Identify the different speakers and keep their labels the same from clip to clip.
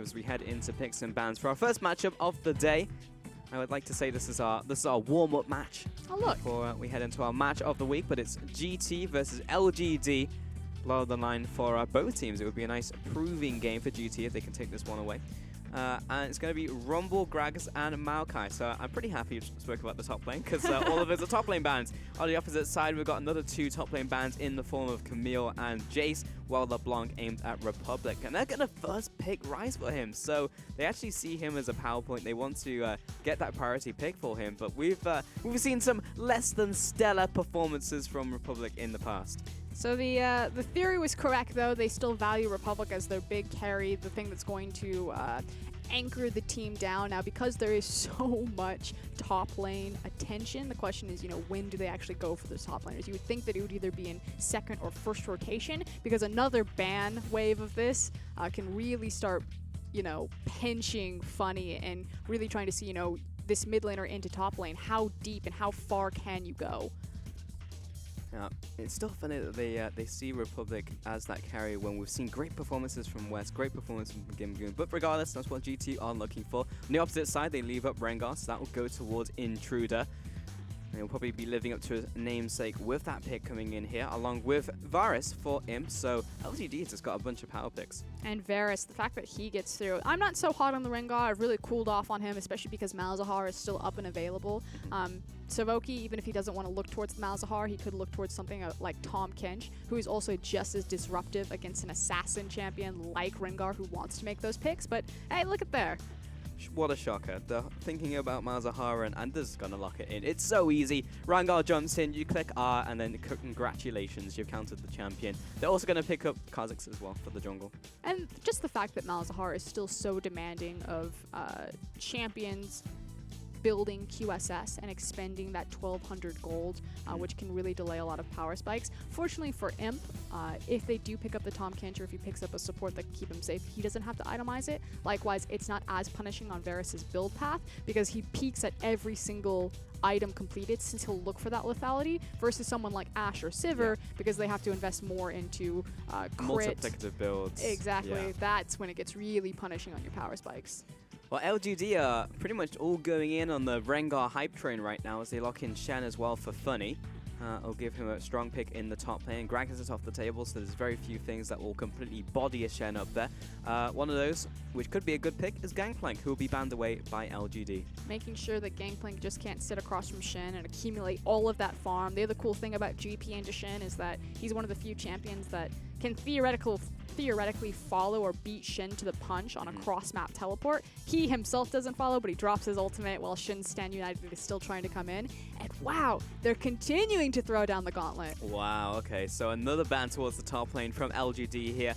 Speaker 1: as we head into picks and bans for our first matchup of the day. I would like to say this is our warm-up match before we head into our match of the week, but it's GT versus LGD. A lot of the line for both teams. It would be a nice proving game for GT if they can take this one away. And it's going to be Rumble, Gragas, and Maokai. So I'm pretty happy to speak about the top lane because all of us are top lane bans. On the opposite side, we've got another 2 top lane bans in the form of Camille and Jace, while LeBlanc aimed at Republic. And they're going to first pick Ryze for him. So they actually see him as a power point. They want to get that priority pick for him. But we've seen some less than stellar performances from Republic in the past.
Speaker 2: So the theory was correct, though. They still value Republic as their big carry, the thing that's going to anchor the team down. Now, because there is so much top lane attention, the question is, when do they actually go for those top laners? You would think that it would either be in second or first rotation, because another ban wave of this can really start, pinching Funny and really trying to see, this mid laner into top lane. How deep and how far can you go?
Speaker 1: It's still funny that they see Republic as that carry when we've seen great performances from West, great performance from Gimgoon. But regardless, that's what GT are looking for. On the opposite side, they leave up Rengar, so that will go towards Intruder. And he'll probably be living up to his namesake with that pick coming in here, along with Varus for Imp. So LGD has just got a bunch of power picks.
Speaker 2: And Varus, the fact that he gets through. I'm not so hot on the Rengar. I've really cooled off on him, especially because Malzahar is still up and available. Savoki, even if he doesn't want to look towards Malzahar, he could look towards something like Tahm Kench, who is also just as disruptive against an assassin champion like Rengar, who wants to make those picks. But hey, look at there.
Speaker 1: What a shocker. They're thinking about Malzahar and they're just going to lock it in. It's so easy. Rengar jumps in, you click R, and then congratulations, you've countered the champion. They're also going to pick up Kha'Zix as well for the jungle.
Speaker 2: And just the fact that Malzahar is still so demanding of champions building QSS and expending that 1,200 gold, which can really delay a lot of power spikes. Fortunately for Imp, if they do pick up the Tahm Kench, or if he picks up a support that can keep him safe, he doesn't have to itemize it. Likewise, it's not as punishing on Varus's build path because he peaks at every single item completed, since he'll look for that lethality, versus someone like Ashe or Sivir, because they have to invest more into crit.
Speaker 1: Multiplicative builds.
Speaker 2: Exactly. Yeah. That's when it gets really punishing on your power spikes.
Speaker 1: Well, LGD are pretty much all going in on the Rengar hype train right now as they lock in Shen as well for Funny. I'll give him a strong pick in the top lane. Gragas is off the table, so there's very few things that will completely body a Shen up there. One of those, which could be a good pick, is Gangplank, who will be banned away by LGD. Making
Speaker 2: sure that Gangplank just can't sit across from Shen and accumulate all of that farm. The other cool thing about GP and Shen is that he's one of the few champions that can theoretically follow or beat Shen to the punch on a cross-map teleport. He himself doesn't follow, but he drops his ultimate while Shen's Stand United is still trying to come in. And wow, they're continuing to throw down the gauntlet.
Speaker 1: Wow, okay, so another ban towards the top lane from LGD here.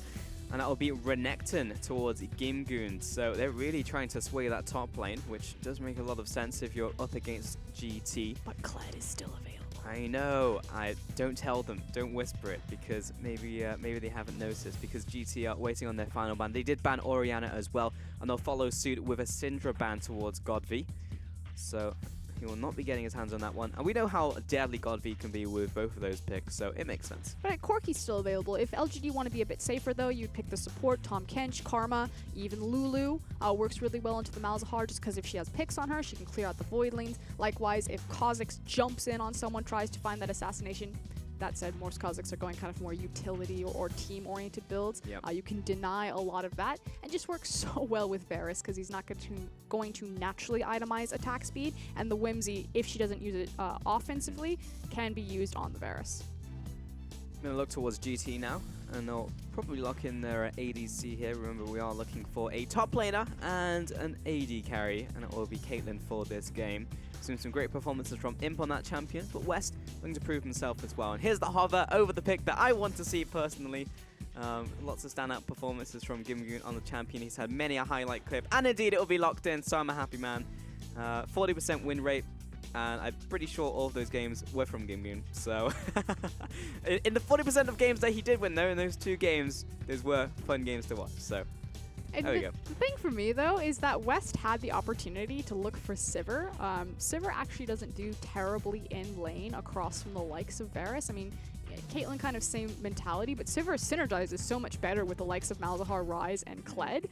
Speaker 1: And that will be Renekton towards Gimgoon. So they're really trying to sway that top lane, which does make a lot of sense if you're up against GT.
Speaker 2: But Kled is still available.
Speaker 1: I know. Don't tell them. Don't whisper it, because maybe they haven't noticed, because GT are waiting on their final ban. They did ban Orianna as well, and they'll follow suit with a Syndra ban towards Godv. So he will not be getting his hands on that one. And we know how deadly Godv can be with both of those picks, so it makes sense.
Speaker 2: Right, Corki's still available. If LGD want to be a bit safer, though, you'd pick the support, Tahm Kench, Karma, even Lulu. Works really well into the Malzahar, just because if she has picks on her, she can clear out the void lanes. Likewise, if Kha'Zix jumps in on someone, tries to find that assassination. That said, most Kha'Zix are going kind of more utility or team-oriented builds.
Speaker 1: Yep.
Speaker 2: You can deny a lot of that, and just works so well with Varus because he's not going to naturally itemize attack speed, and the Whimsy, if she doesn't use it offensively, can be used on the Varus.
Speaker 1: I'm going to look towards GT now, and they'll probably lock in their ADC here. Remember, we are looking for a top laner and an AD carry, and it will be Caitlyn for this game. Seen some great performances from Imp on that champion, but West looking to prove himself as well. And here's the hover over the pick that I want to see personally. Lots of standout performances from Gimgoon on the champion. He's had many a highlight clip, and indeed it will be locked in, so I'm a happy man. 40% win rate, and I'm pretty sure all of those games were from Gimgoon. So in the 40% of games that he did win, though, in those 2 games, those were fun games to watch. So
Speaker 2: And
Speaker 1: there we go.
Speaker 2: The thing for me, though, is that West had the opportunity to look for Sivir. Sivir actually doesn't do terribly in lane across from the likes of Varus. I mean, Caitlyn kind of same mentality, but Sivir synergizes so much better with the likes of Malzahar, Ryze, and Kled.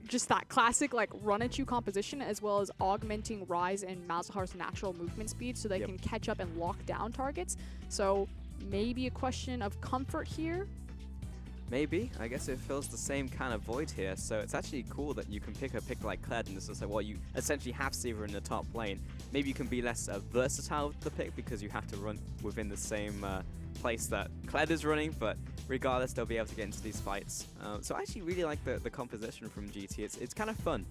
Speaker 2: just that classic like run at you composition, as well as augmenting Rise and Malzahar's natural movement speed so they can catch up and lock down targets. So maybe a question of comfort here.
Speaker 1: Maybe. I guess it fills the same kind of void here, so it's actually cool that you can pick a pick like Kled, and it's just like, well, you essentially have Siva in the top lane. Maybe you can be less versatile with the pick because you have to run within the same place that Kled is running, but regardless, they'll be able to get into these fights. So I actually really like the composition from GT. It's kind of fun.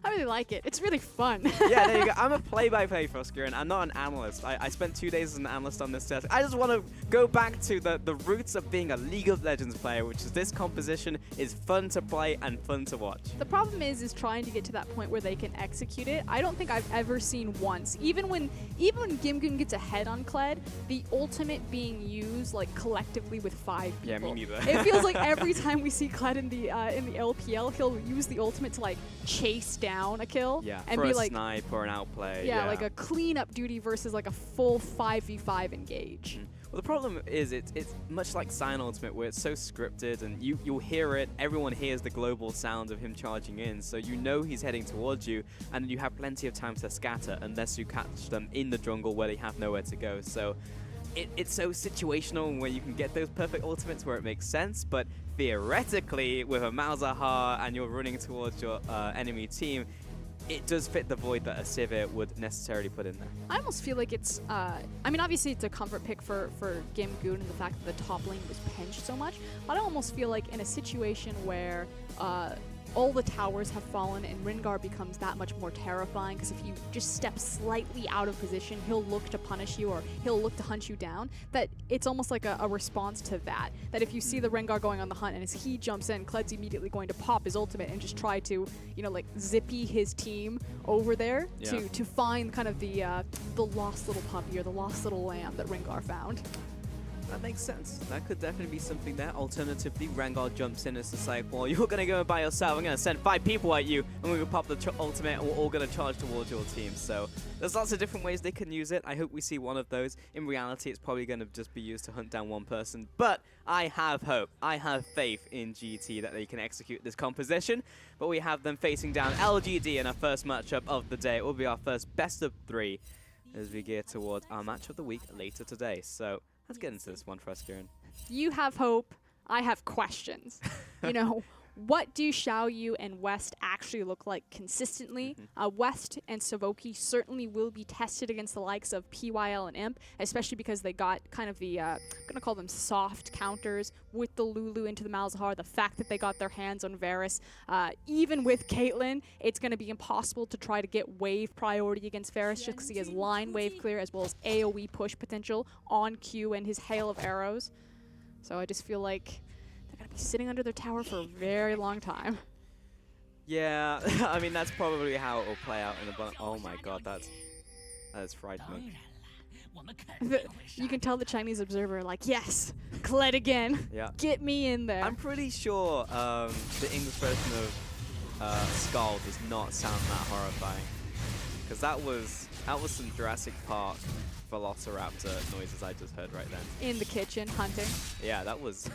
Speaker 2: I really like it. It's really fun.
Speaker 1: Yeah, there you go. I'm a play-by-play Frosker, and I'm not an analyst. I spent 2 days as an analyst on this test. I just want to go back to the roots of being a League of Legends player, which is this composition is fun to play and fun to watch.
Speaker 2: The problem is trying to get to that point where they can execute it. I don't think I've ever seen once, even when Gimgun gets ahead on Kled, the ultimate being used like collectively with 5 people.
Speaker 1: Yeah, me neither.
Speaker 2: It feels like every time we see Kled in the LPL, he'll use the ultimate to like chase down a kill.
Speaker 1: Yeah,
Speaker 2: and
Speaker 1: for
Speaker 2: be
Speaker 1: a
Speaker 2: like
Speaker 1: snipe or an outplay.
Speaker 2: Yeah, like a cleanup duty versus like a full 5v5 engage.
Speaker 1: Well, the problem is it's much like Sign Ultimate, where it's so scripted, and you'll hear it. Everyone hears the global sound of him charging in, so you know he's heading towards you, and you have plenty of time to scatter unless you catch them in the jungle where they have nowhere to go. So it's so situational where you can get those perfect ultimates where it makes sense, but theoretically, with a Malzahar and you're running towards your enemy team, it does fit the void that a Sivir would necessarily put in there.
Speaker 2: I almost feel like it's, I mean, obviously it's a comfort pick for Gimgun and the fact that the top lane was pinched so much, but I almost feel like in a situation where all the towers have fallen and Rengar becomes that much more terrifying, because if you just step slightly out of position, he'll look to punish you or he'll look to hunt you down, that it's almost like a response to that. That if you see the Rengar going on the hunt and as he jumps in, Kled's immediately going to pop his ultimate and just try to, you know, like zippy his team over there to find kind of the lost little puppy or the lost little lamb that Rengar found.
Speaker 1: That makes sense. That could definitely be something there. Alternatively, Rengar jumps in. It's just like, well, you're going to go by yourself. I'm going to send 5 people at you, and we're going to pop the ultimate, and we're all going to charge towards your team. So there's lots of different ways they can use it. I hope we see one of those. In reality, it's probably going to just be used to hunt down one person. But I have hope. I have faith in GT that they can execute this composition. But we have them facing down LGD in our first matchup of the day. It will be our first best of 3 as we gear towards our match of the week later today. So let's get into this one for us, Kieran.
Speaker 2: You have hope. I have questions. You know, what do Xiaoyu and West actually look like consistently? West and Savoki certainly will be tested against the likes of PYL and Imp, especially because they got kind of the, I'm going to call them soft counters with the Lulu into the Malzahar, the fact that they got their hands on Varus. Even with Caitlyn, it's going to be impossible to try to get wave priority against Varus just because he has line wave clear as well as AoE push potential on Q and his hail of arrows. So I just feel like they're going to be sitting under their tower for a very long time.
Speaker 1: Yeah, I mean, that's probably how it will play out in the... Oh my god, that's frightening.
Speaker 2: You can tell the Chinese observer, like, yes, Kled again. Yeah. Get me in there.
Speaker 1: I'm pretty sure the English version of Skull does not sound that horrifying. Because that was some Jurassic Park Velociraptor noises I just heard right then.
Speaker 2: In the kitchen, hunting.
Speaker 1: Yeah, that was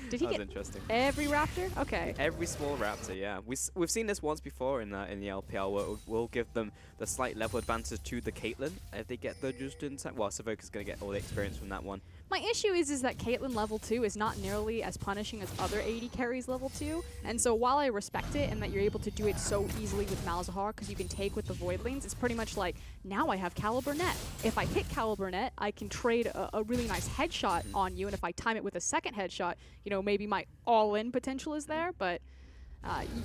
Speaker 2: Did he
Speaker 1: that was
Speaker 2: get
Speaker 1: interesting.
Speaker 2: Every raptor? Okay.
Speaker 1: Every small raptor, yeah. We've seen this once before in the LPL, where we'll give them the slight level advantage to the Caitlyn if they get the just in time. Well, Savoka's going to get all the experience from that one.
Speaker 2: My issue is that Caitlyn level 2 is not nearly as punishing as other AD carries level 2, and so while I respect it and that you're able to do it so easily with Malzahar because you can take with the Voidlings, it's pretty much like, now I have Caliber Net. If I hit Caliber Net, I can trade a really nice headshot on you, and if I time it with a second headshot, you know, maybe my all-in potential is there, but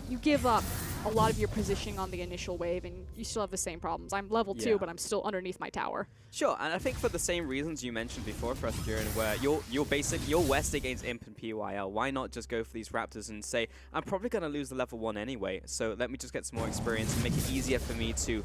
Speaker 2: you give up a lot of your positioning on the initial wave, and you still have the same problems. I'm level 2, but I'm still underneath my tower.
Speaker 1: Sure, and I think for the same reasons you mentioned before, for us, Kieran, where you're West against Imp and PYL, why not just go for these Raptors and say, I'm probably going to lose the level 1 anyway, so let me just get some more experience and make it easier for me to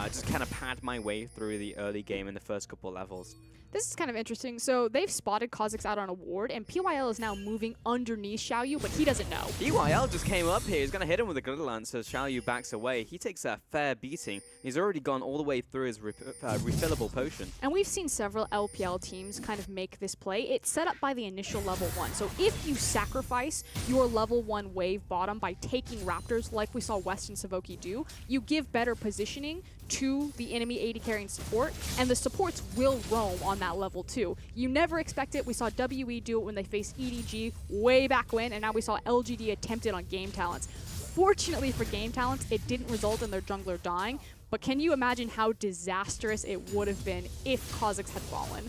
Speaker 1: just kind of pad my way through the early game in the first couple levels.
Speaker 2: This is kind of interesting. So they've spotted Kha'Zix out on a ward, and PYL is now moving underneath Xiaoyu, but he doesn't know.
Speaker 1: PYL just came up here. He's going to hit him with a Glitter Lance, so as Xiaoyu backs away, he takes a fair beating. He's already gone all the way through his refillable potion.
Speaker 2: And we've seen several LPL teams kind of make this play. It's set up by the initial level 1. So if you sacrifice your level 1 wave bottom by taking Raptors like we saw West and Savoki do, you give better positioning to the enemy AD carrying support, and the supports will roam on that level 2. You never expect it. We saw WE do it when they faced EDG way back when, and now we saw LGD attempt it on Game Talents. Fortunately for Game Talents, it didn't result in their jungler dying, but can you imagine how disastrous it would have been if Kha'Zix had fallen?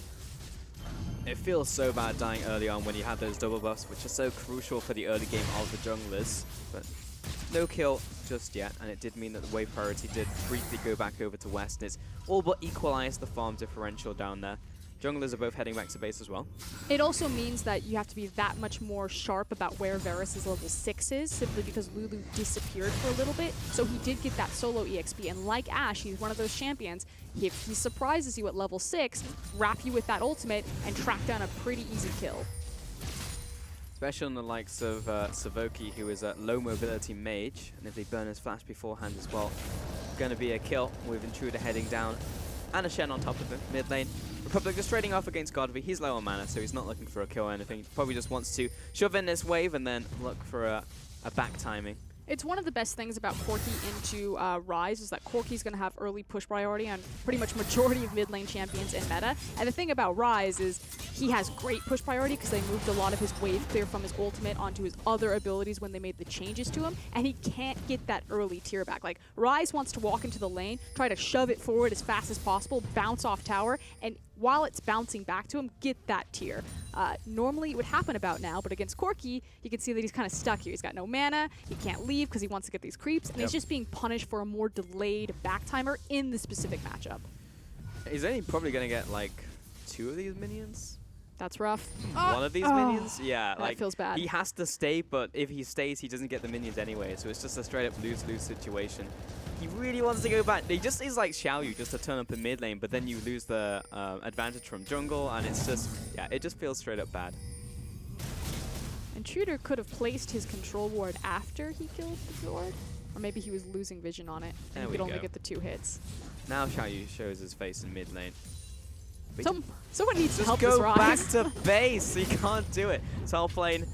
Speaker 1: It feels so bad dying early on when you have those double buffs, which are so crucial for the early game of the junglers. But no kill just yet, and it did mean that the wave priority did briefly go back over to West, and it's all but equalized the farm differential down there. Junglers are both heading back to base as well.
Speaker 2: It also means that you have to be that much more sharp about where Varus' level 6 is, simply because Lulu disappeared for a little bit, so he did get that solo EXP, and like Ashe, he's one of those champions. If he surprises you at level 6, wrap you with that ultimate, and track down a pretty easy kill.
Speaker 1: Especially on the likes of Savoki, who is a low mobility mage, and if they burn his flash beforehand as well, going to be a kill with Intruder heading down, and a Shen on top of him, mid lane. Republic just trading off against Godby. He's low on mana, so he's not looking for a kill or anything. He probably just wants to shove in this wave and then look for a back timing.
Speaker 2: It's one of the best things about Corki into Rise is that Corki's going to have early push priority on pretty much majority of mid lane champions in meta. And the thing about Rise is he has great push priority because they moved a lot of his wave clear from his ultimate onto his other abilities when they made the changes to him, and he can't get that early tier back. Like, Rise wants to walk into the lane, try to shove it forward as fast as possible, bounce off tower, and while it's bouncing back to him, get that tier. Normally it would happen about now, but against Corki, you can see that he's kind of stuck here. He's got no mana, he can't leave because he wants to get these creeps, and he's just being punished for a more delayed back timer in the specific matchup.
Speaker 1: He's only probably going to get like 2 of these minions.
Speaker 2: That's rough.
Speaker 1: One of these minions? Yeah,
Speaker 2: that
Speaker 1: like
Speaker 2: feels bad.
Speaker 1: He has to stay, but if he stays, he doesn't get the minions anyway, so it's just a straight up lose-lose situation. He really wants to go back. He just is like Xiaoyu, just to turn up in mid lane, but then you lose the advantage from jungle, and it's just, yeah, it just feels straight up bad.
Speaker 2: Intruder could have placed his control ward after he killed the ward, or maybe he was losing vision on it, and he could only get the 2 hits.
Speaker 1: Now Xiaoyu shows his face in mid lane.
Speaker 2: Someone needs to help
Speaker 1: this
Speaker 2: Rise.
Speaker 1: Just go back to base. He can't do it. Top lane,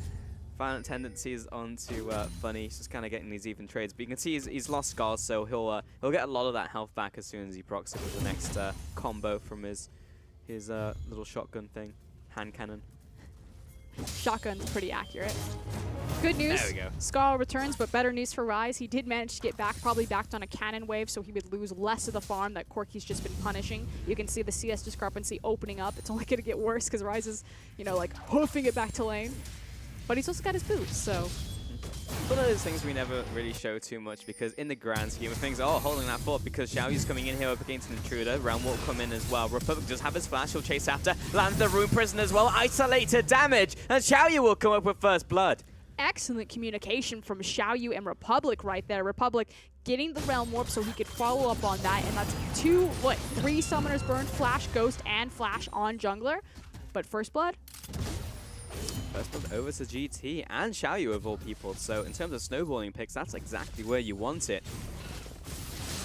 Speaker 1: violent tendencies onto Funny. He's just kind of getting these even trades, but you can see he's lost scars, so he'll get a lot of that health back as soon as he procs it with the next combo from his little shotgun thing, hand cannon.
Speaker 2: Shotgun's pretty accurate. Good news,
Speaker 1: there we go.
Speaker 2: Scar returns, but better news for Rise. He did manage to get back, probably backed on a cannon wave, so he would lose less of the farm that Corki's just been punishing. You can see the CS discrepancy opening up. It's only going to get worse because Rise is, you know, like hoofing it back to lane. But he's also got his boost, so...
Speaker 1: It's one of those things we never really show too much because in the grand scheme of things, holding that fort because Xiaoyu's coming in here up against an Intruder. Realm will come in as well. Republic just have his flash, he'll chase after, lands the Rune Prison as well, isolated damage, and Xiaoyu will come up with first blood.
Speaker 2: Excellent communication from Xiaoyu and Republic right there. Republic getting the Realm Warp so he could follow up on that, and that's 3 Summoners burned, Flash, Ghost, and Flash on Jungler. But first blood?
Speaker 1: First blood over to GT and Xiaoyu of all people, so in terms of snowballing picks, that's exactly where you want it.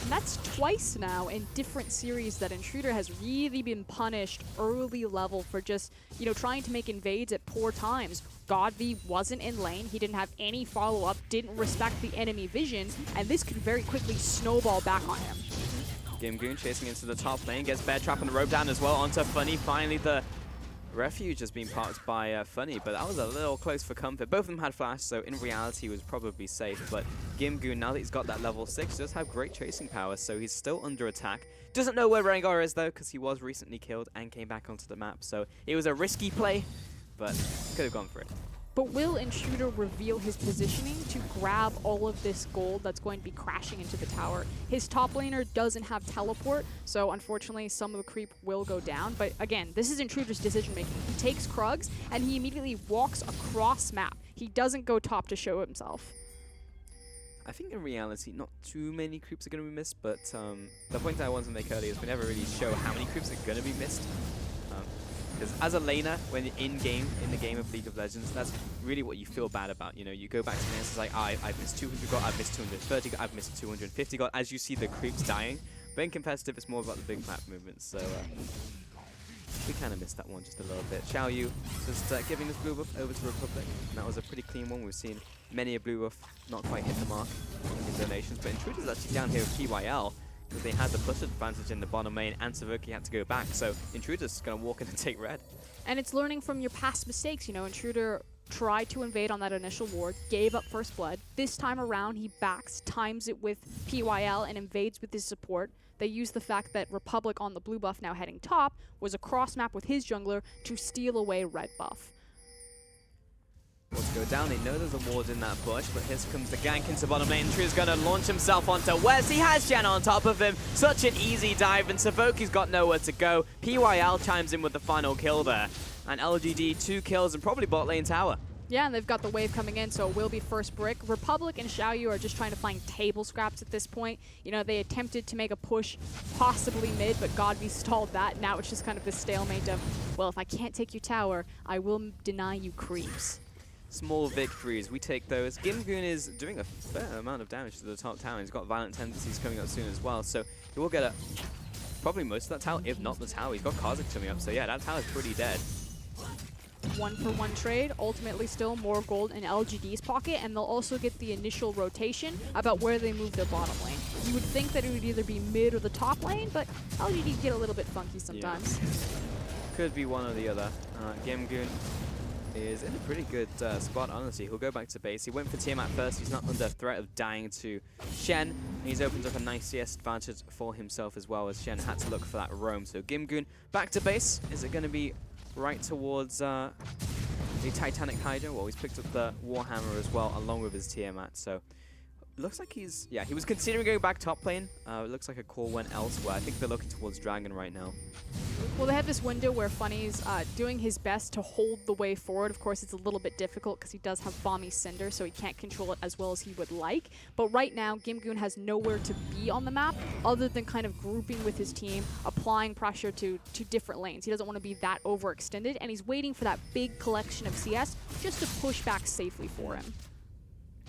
Speaker 2: And that's twice now in different series that Intruder has really been punished early level for just, you know, trying to make invades at poor times. Godby wasn't in lane, he didn't have any follow-up, didn't respect the enemy vision, and this could very quickly snowball back on him.
Speaker 1: Gimgoon chasing into the top lane, gets Bear Trap on the rope down as well onto Funny. Finally the Refuge has been parked by Funny, but that was a little close for comfort. Both of them had flash, so in reality he was probably safe, but Gimgoon, now that he's got that level 6, does have great chasing power, so he's still under attack. Doesn't know where Rengar is though, because he was recently killed and came back onto the map, so it was a risky play, but could have gone for it.
Speaker 2: But will Intruder reveal his positioning to grab all of this gold that's going to be crashing into the tower? His top laner doesn't have teleport, so unfortunately some of the creep will go down. But again, this is Intruder's decision making. He takes Krugs and he immediately walks across map. He doesn't go top to show himself.
Speaker 1: I think in reality, not too many creeps are going to be missed, but the point I wanted to make earlier is we never really show how many creeps are going to be missed. Because as a laner, when you're in the game of League of Legends, that's really what you feel bad about. You know, you go back to the it's like, I've missed 200 gold, I've missed 230 gold, I've missed 250 gold, as you see the creeps dying. But in competitive, it's more about the big map movements. So we kind of missed that one just a little bit. Xiaoyu just giving this blue buff over to Republic. And that was a pretty clean one. We've seen many a blue buff not quite hit the mark in the donations. But Intruder's actually down here with PYL because they had the push advantage in the bottom lane and Savoki had to go back. So Intruder's going to walk in and take red.
Speaker 2: And it's learning from your past mistakes. You know, Intruder tried to invade on that initial ward, gave up first blood. This time around, he backs, times it with PYL, and invades with his support. They use the fact that Republic on the blue buff now heading top was a cross map with his jungler to steal away red buff.
Speaker 1: Let's go down. They know there's a ward in that bush, but here comes the gank into bottom lane. Intruder's going to launch himself onto Wes. He has Shen on top of him. Such an easy dive, and Savoki's got nowhere to go. PYL chimes in with the final kill there. And LGD 2 kills and probably bot lane tower.
Speaker 2: Yeah, and they've got the wave coming in, so it will be first brick. Republic and Xiaoyu are just trying to find table scraps at this point. You know, they attempted to make a push, possibly mid, but Godby stalled that. Now it's just kind of this stalemate of, well, if I can't take your tower, I will deny you creeps.
Speaker 1: Small victories, we take those. Gimgoon is doing a fair amount of damage to the top tower. He's got violent tendencies coming up soon as well, so he will get probably most of that tower, if not the tower. He's got Kha'Zix coming up, so yeah, that tower's pretty dead.
Speaker 2: 1-for-1 trade, ultimately still more gold in LGD's pocket, and they'll also get the initial rotation about where they move their bottom lane. You would think that it would either be mid or the top lane, but LGD get a little bit funky sometimes.
Speaker 1: Yeah. Could be one or the other. Gimgoon is in a pretty good spot, honestly. He'll go back to base. He went for Tiamat first. He's not under threat of dying to Shen. And he's opened up a nice CS advantage for himself as well, as Shen had to look for that roam. So Gimgoon back to base. Is it going to be right towards the Titanic Hydra? Well, he's picked up the Warhammer as well, along with his Tiamat. So looks like he's, yeah, he was considering going back top lane. It looks like a call went elsewhere. I think they're looking towards Dragon right now.
Speaker 2: Well, they have this window where Funny's doing his best to hold the way forward. Of course, it's a little bit difficult because he does have Bomby Cinder, so he can't control it as well as he would like. But right now, Gimgoon has nowhere to be on the map other than kind of grouping with his team, applying pressure to different lanes. He doesn't want to be that overextended, and he's waiting for that big collection of CS just to push back safely for him.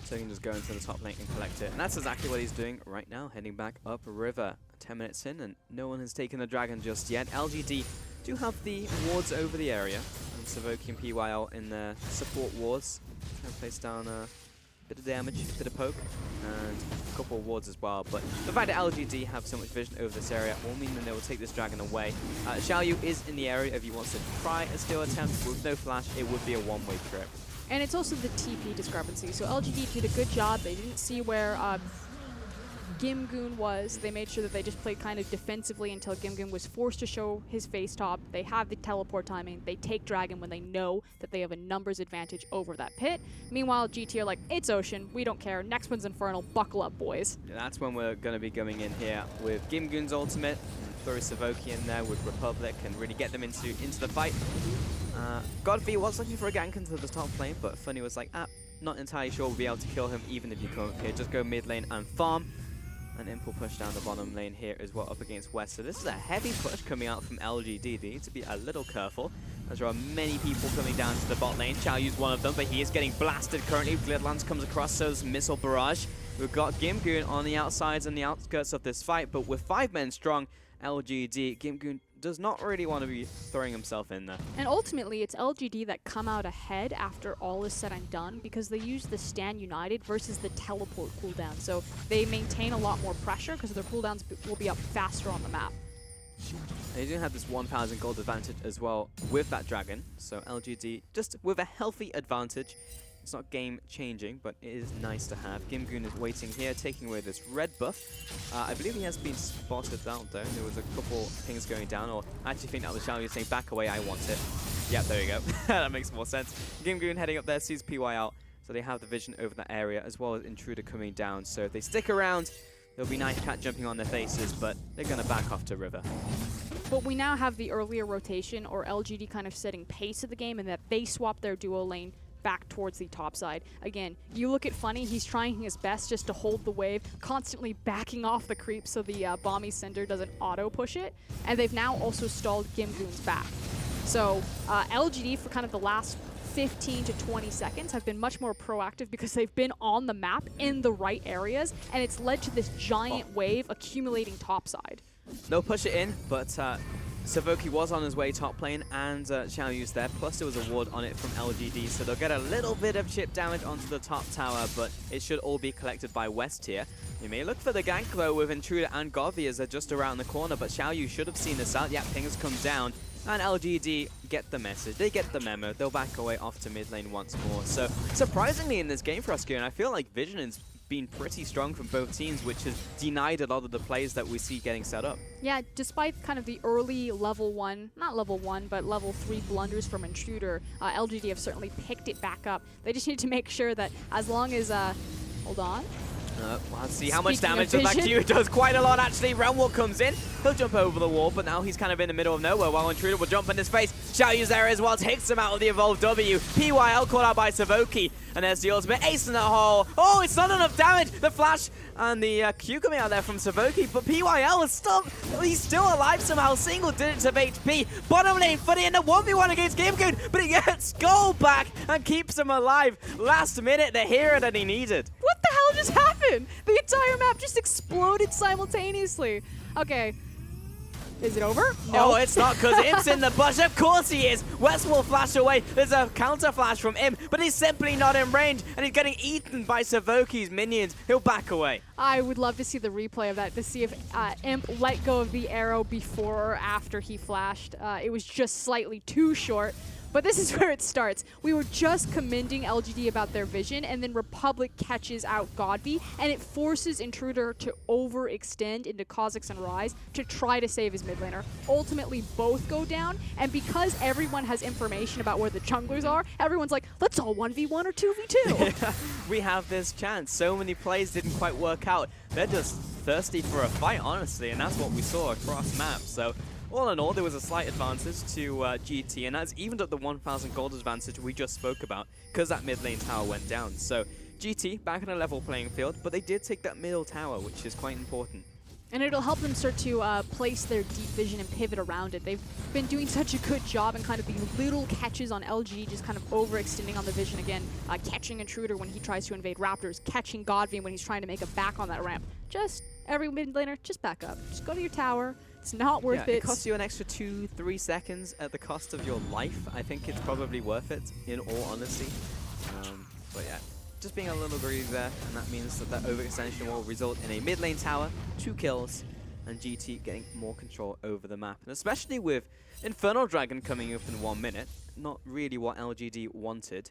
Speaker 1: So he can just go into the top lane and collect it. And that's exactly what he's doing right now, heading back up river. 10 minutes in, and no one has taken the dragon just yet. LGD do have the wards over the area, and Savoki and PYL in their support wards. Can place down a bit of damage, a bit of poke, and a couple of wards as well. But the fact that LGD have so much vision over this area will mean that they will take this dragon away. Xiaoyu is in the area if he wants to try a steal attempt. With no flash, it would be a one-way trip.
Speaker 2: And it's also the TP discrepancy. So LGD did a good job. They didn't see where Gimgoon was. They made sure that they just played kind of defensively until Gimgoon was forced to show his face top. They have the teleport timing. They take Dragon when they know that they have a numbers advantage over that pit. Meanwhile, GT are like, it's Ocean. We don't care. Next one's Infernal. Buckle up, boys. Yeah,
Speaker 1: that's when we're going to be coming in here with Gimgoon's ultimate. Throw Savoki in there with Republic and really get them into the fight. Godby was looking for a gank into the top lane, but Funny was like, not entirely sure we'll be able to kill him even if you come up here. Just go mid lane and farm. And Imp will push down the bottom lane here as well up against West. So this is a heavy push coming out from LGD. They need to be a little careful, as there are many people coming down to the bot lane. Xiaoyu's one of them, but he is getting blasted currently. Glidlance comes across, so there's Missile Barrage. We've got Gimgoon on the outsides and the outskirts of this fight, but with 5 men strong, LGD, Gimgoon does not really want to be throwing himself in there.
Speaker 2: And ultimately, it's LGD that come out ahead after all is said and done because they use the Stand United versus the teleport cooldown. So they maintain a lot more pressure because their cooldowns will be up faster on the map.
Speaker 1: They do have this 1,000 gold advantage as well with that dragon. So LGD just with a healthy advantage. It's not game-changing, but it is nice to have. Gimgoon is waiting here, taking away this red buff. I believe he has been spotted down, though. There was a couple things going down, or I actually think that was Xiaoyu saying, back away, I want it. Yep, there you go. That makes more sense. Gimgoon heading up there, sees PY out, so they have the vision over that area, as well as Intruder coming down. So if they stick around, there'll be Nice Cat jumping on their faces, but they're going to back off to river.
Speaker 2: But we now have the earlier rotation, or LGD kind of setting pace of the game, and that they swap their duo lane back towards the top side. Again, you look at Funny, he's trying his best just to hold the wave, constantly backing off the creep so the Bomby Cinder doesn't auto-push it, and they've now also stalled Gimgoon's back. So LGD for kind of the last 15 to 20 seconds have been much more proactive because they've been on the map in the right areas, and it's led to this giant wave accumulating topside.
Speaker 1: They'll push it in, but Savoki was on his way top lane, and Xiao Yu's there, plus there was a ward on it from LGD, so they'll get a little bit of chip damage onto the top tower, but it should all be collected by West here. You may look for the gank though with Intruder and Godvi as they're just around the corner, but Xiao Yu should have seen this out. Yeah, ping has come down, and LGD get the message. They get the memo. They'll back away off to mid lane once more. So surprisingly in this game for us, Kieran, I feel like Vision has been pretty strong from both teams, which has denied a lot of the plays that we see getting set up.
Speaker 2: Yeah, despite kind of the early level 1, not level 1, but level 3 blunders from Intruder, LGD have certainly picked it back up. They just need to make sure that as long as, hold on.
Speaker 1: Let's see how much damage the back to you does. Quite a lot, actually. Realm Wall comes in. He'll jump over the wall, but now he's kind of in the middle of nowhere while Intruder will jump in his face. Xiao Yu's there as well, takes him out of the Evolved W. PYL caught out by Savoki, and there's the ultimate ace in that hole. Oh, it's not enough damage. The flash and the Q coming out there from Savoki, but PYL is still, he's still alive somehow. Single digits of HP. Bottom lane, Funny in the 1v1 against GameGoon, but he gets Skull back and keeps him alive. Last minute, the hero that he needed.
Speaker 2: What the hell just happened? The entire map just exploded simultaneously. Okay. Is it over?
Speaker 1: No, it's not, because Imp's in the bush. Of course he is. West will flash away. There's a counter flash from Imp, but he's simply not in range, and he's getting eaten by Savoki's minions. He'll back away.
Speaker 2: I would love to see the replay of that to see if Imp let go of the arrow before or after he flashed. It was just slightly too short. But this is where it starts. We were just commending LGD about their vision, and then Republic catches out Godby, and it forces Intruder to overextend into Kha'Zix and Ryze to try to save his mid laner. Ultimately, both go down, and because everyone has information about where the junglers are, everyone's like, let's all 1v1 or 2v2.
Speaker 1: We have this chance. So many plays didn't quite work out. They're just thirsty for a fight, honestly, and that's what we saw across map. So all in all, there was a slight advantage to GT, and that's evened up the 1,000 gold advantage we just spoke about, because that mid lane tower went down. So GT back on a level playing field, but they did take that middle tower, which is quite important.
Speaker 2: And it'll help them start to place their deep vision and pivot around it. They've been doing such a good job in kind of the little catches on LG, just kind of overextending on the vision again, catching Intruder when he tries to invade Raptors, catching Godvin when he's trying to make a back on that ramp. Just every mid laner, just back up. Just go to your tower. It's not worth it.
Speaker 1: It costs you an extra 2-3 seconds at the cost of your life. I think it's probably worth it, in all honesty. But yeah, just being a little greedy there, and that means that that overextension will result in a mid lane tower, 2 kills, and GT getting more control over the map. And especially with Infernal Dragon coming up in 1 minute, not really what LGD wanted.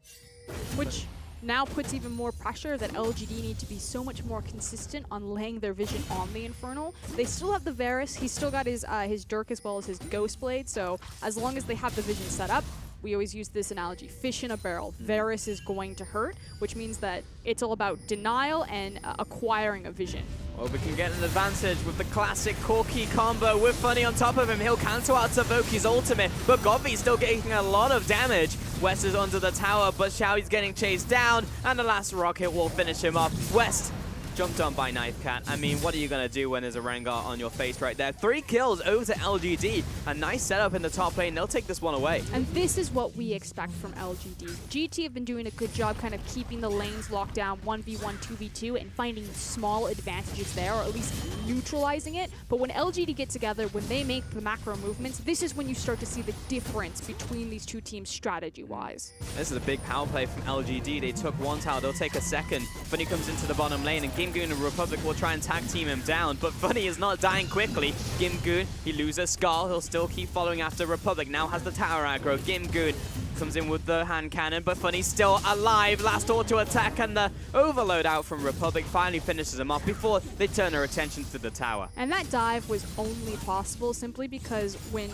Speaker 2: Which now puts even more pressure that LGD need to be so much more consistent on laying their vision on the Infernal. They still have the Varus, he's still got his Dirk as well as his Ghost Blade, so as long as they have the vision set up, we always use this analogy, fish in a barrel. Varus is going to hurt, which means that it's all about denial and acquiring a vision.
Speaker 1: Well, we can get an advantage with the classic Corki combo with Funny on top of him. He'll cancel out Savoki's ultimate, but Godby's still getting a lot of damage. West is under the tower, but Xiao's getting chased down, and the last rocket will finish him off. West jumped on by Knife Cat. I mean, what are you going to do when there's a Rengar on your face right there? 3 kills over to LGD. A nice setup in the top lane. They'll take this one away.
Speaker 2: And this is what we expect from LGD. GT have been doing a good job kind of keeping the lanes locked down 1v1, 2v2 and finding small advantages there, or at least neutralizing it. But when LGD get together, when they make the macro movements, this is when you start to see the difference between these two teams strategy-wise. This
Speaker 1: is a big power play from LGD. They took one tower. They'll take a second. Funny comes into the bottom lane, and GameGoon and Republic will try and tag team him down, but Funny is not dying quickly. GameGoon, he loses Skull. He'll still keep following after Republic. Now has the tower aggro. GameGoon comes in with the hand cannon, but Funny's still alive. Last auto attack, and the overload out from Republic finally finishes him off before they turn their attention to the tower.
Speaker 2: And that dive was only possible simply because when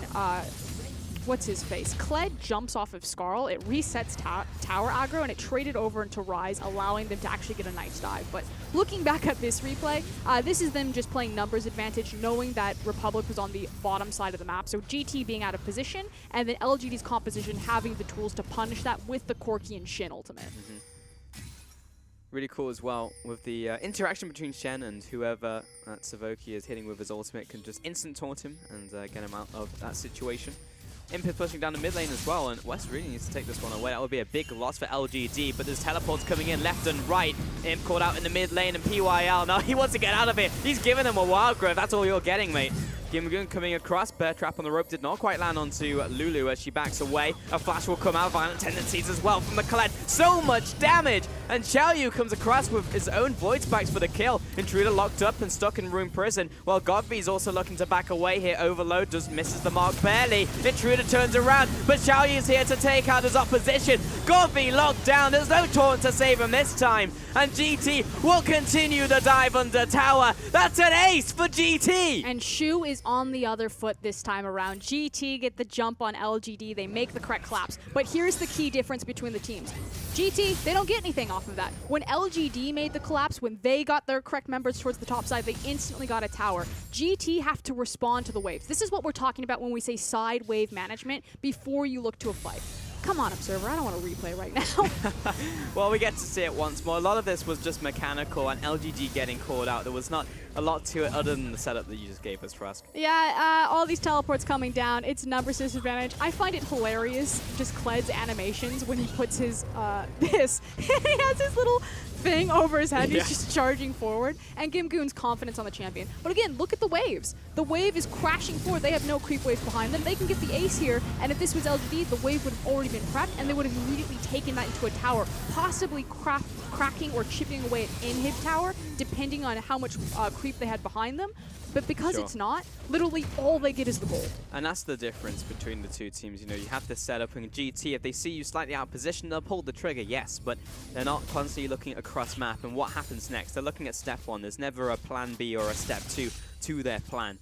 Speaker 2: what's his face? Kled jumps off of Skarl, it resets tower aggro, and it traded over into Ryze, allowing them to actually get a nice dive. But looking back at this replay, this is them just playing numbers advantage, knowing that Republic was on the bottom side of the map, so GT being out of position, and then LGD's composition having the tools to punish that with the Corki and Shin ultimate.
Speaker 1: Really cool as well with the interaction between Shen and whoever that Savoki is hitting with his ultimate can just instant taunt him and get him out of that situation. Imp pushing down the mid lane as well, and West really needs to take this one away. That would be a big loss for LGD, but there's teleports coming in left and right. Imp caught out in the mid lane, and PYL, now he wants to get out of it. He's giving him a wild growth. That's all you're getting, mate. Gimgoon coming across, bear trap on the rope, did not quite land onto Lulu as she backs away. A flash will come out, violent tendencies as well from the Colette. So much damage! And Xiaoyu comes across with his own void spikes for the kill. Intruder locked up and stuck in room prison, while Godby's also looking to back away here. Overload just misses the mark barely. Intruder turns around, but Xiaoyu's here to take out his opposition. Godby locked down, there's no taunt to save him this time. And GT will continue the dive under tower. That's an ace for GT!
Speaker 2: And Shu is on the other foot this time around. GT get the jump on LGD. They make the correct collapse. But here's the key difference between the teams. GT, they don't get anything off of that. When LGD made the collapse, when they got their correct members towards the top side, they instantly got a tower. GT have to respond to the waves. This is what we're talking about when we say side wave management before you look to a fight. Come on, Observer, I don't want to replay right now.
Speaker 1: Well, we get to see it once more. A lot of this was just mechanical and LGD getting called out. There was not a lot to it other than the setup that you just gave us, Trask.
Speaker 2: Yeah, all these teleports coming down. It's numbers disadvantage. I find it hilarious, just Kled's animations when he puts his, he has his little thing over his head. Yeah. He's just charging forward. And Gimgoon's confidence on the champion. But again, look at the waves. The wave is crashing forward. They have no creep waves behind them. They can get the ace here. And if this was LGD, the wave would have already been prepped, and they would have immediately taken that into a tower, possibly cracking or chipping away an inhib tower, depending on how much creep they had behind them. But because it's not, literally all they get is the gold.
Speaker 1: And that's the difference between the two teams. You know, you have this setup in GT. If they see you slightly out of position, they'll pull the trigger, yes, but they're not constantly looking across map and what happens next. They're looking at step one. There's never a plan B or a step two to their plan.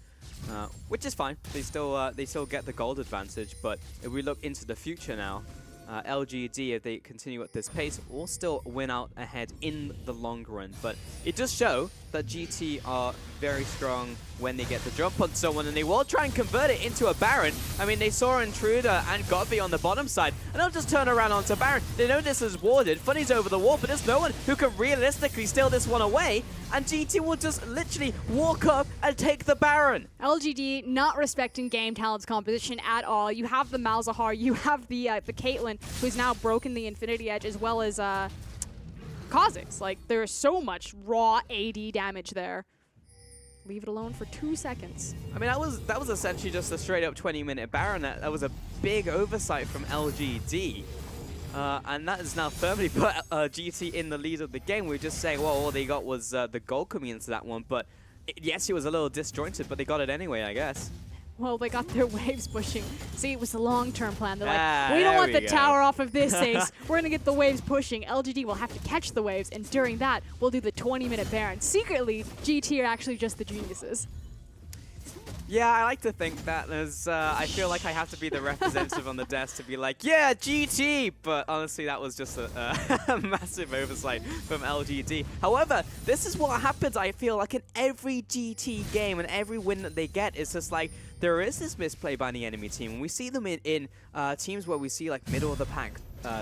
Speaker 1: Which is fine. They still get the gold advantage, but if we look into the future now, LGD, if they continue at this pace, will still win out ahead in the long run. But it does show that GT are very strong when they get the jump on someone, and they will try and convert it into a Baron. I mean, they saw Intruder and Godby on the bottom side, and they'll just turn around onto Baron. They know this is warded. Funny's over the wall, but there's no one who can realistically steal this one away, and GT will just literally walk up and take the Baron.
Speaker 2: LGD not respecting game talent's composition at all. You have the Malzahar, you have the Caitlyn, who's now broken the Infinity Edge, as well as Kha'Zix. Like, there's so much raw AD damage there. Leave it alone for 2 seconds.
Speaker 1: I mean, that was essentially just a straight-up 20-minute Baron. That was a big oversight from LGD. And that has now firmly put GT in the lead of the game. We were just saying, well, all they got was the goal coming into that one. But yes, it was a little disjointed, but they got it anyway, I guess.
Speaker 2: Well, they got their waves pushing. See, it was the long-term plan. They're like, we don't want the tower off of this ace. We're going to get the waves pushing. LGD will have to catch the waves, and during that, we'll do the 20-minute Baron. Secretly, GT are actually just the geniuses.
Speaker 1: Yeah, I like to think that. I feel like I have to be the representative on the desk to be like, yeah, GT! But honestly, that was just a massive oversight from LGD. However, this is what happens, I feel like, in every GT game, and every win that they get is just like, there is this misplay by the enemy team. And we see them in teams where we see like middle of the pack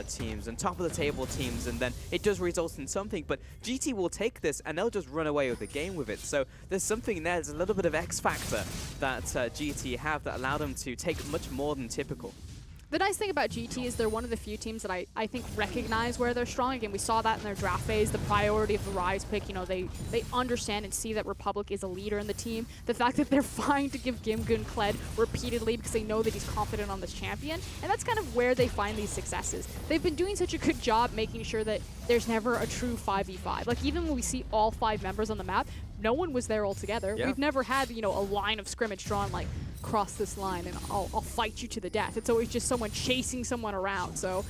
Speaker 1: teams and top of the table teams, and then it does result in something, but GT will take this and they'll just run away with the game with it. So there's something there, there's a little bit of X factor that GT have that allow them to take much more than typical.
Speaker 2: The nice thing about GT is they're one of the few teams that I think recognize where they're strong. Again, we saw that in their draft phase, the priority of the Rise pick. You know, they understand and see that Republic is a leader in the team. The fact that they're fine to give Gimgoon Kled repeatedly because they know that he's confident on this champion. And that's kind of where they find these successes. They've been doing such a good job making sure that there's never a true 5v5. Like, even when we see all 5 members on the map, no one was there all together. Yeah. We've never had, you know, a line of scrimmage drawn like, cross this line and I'll fight you to the death. It's always just someone chasing someone around. So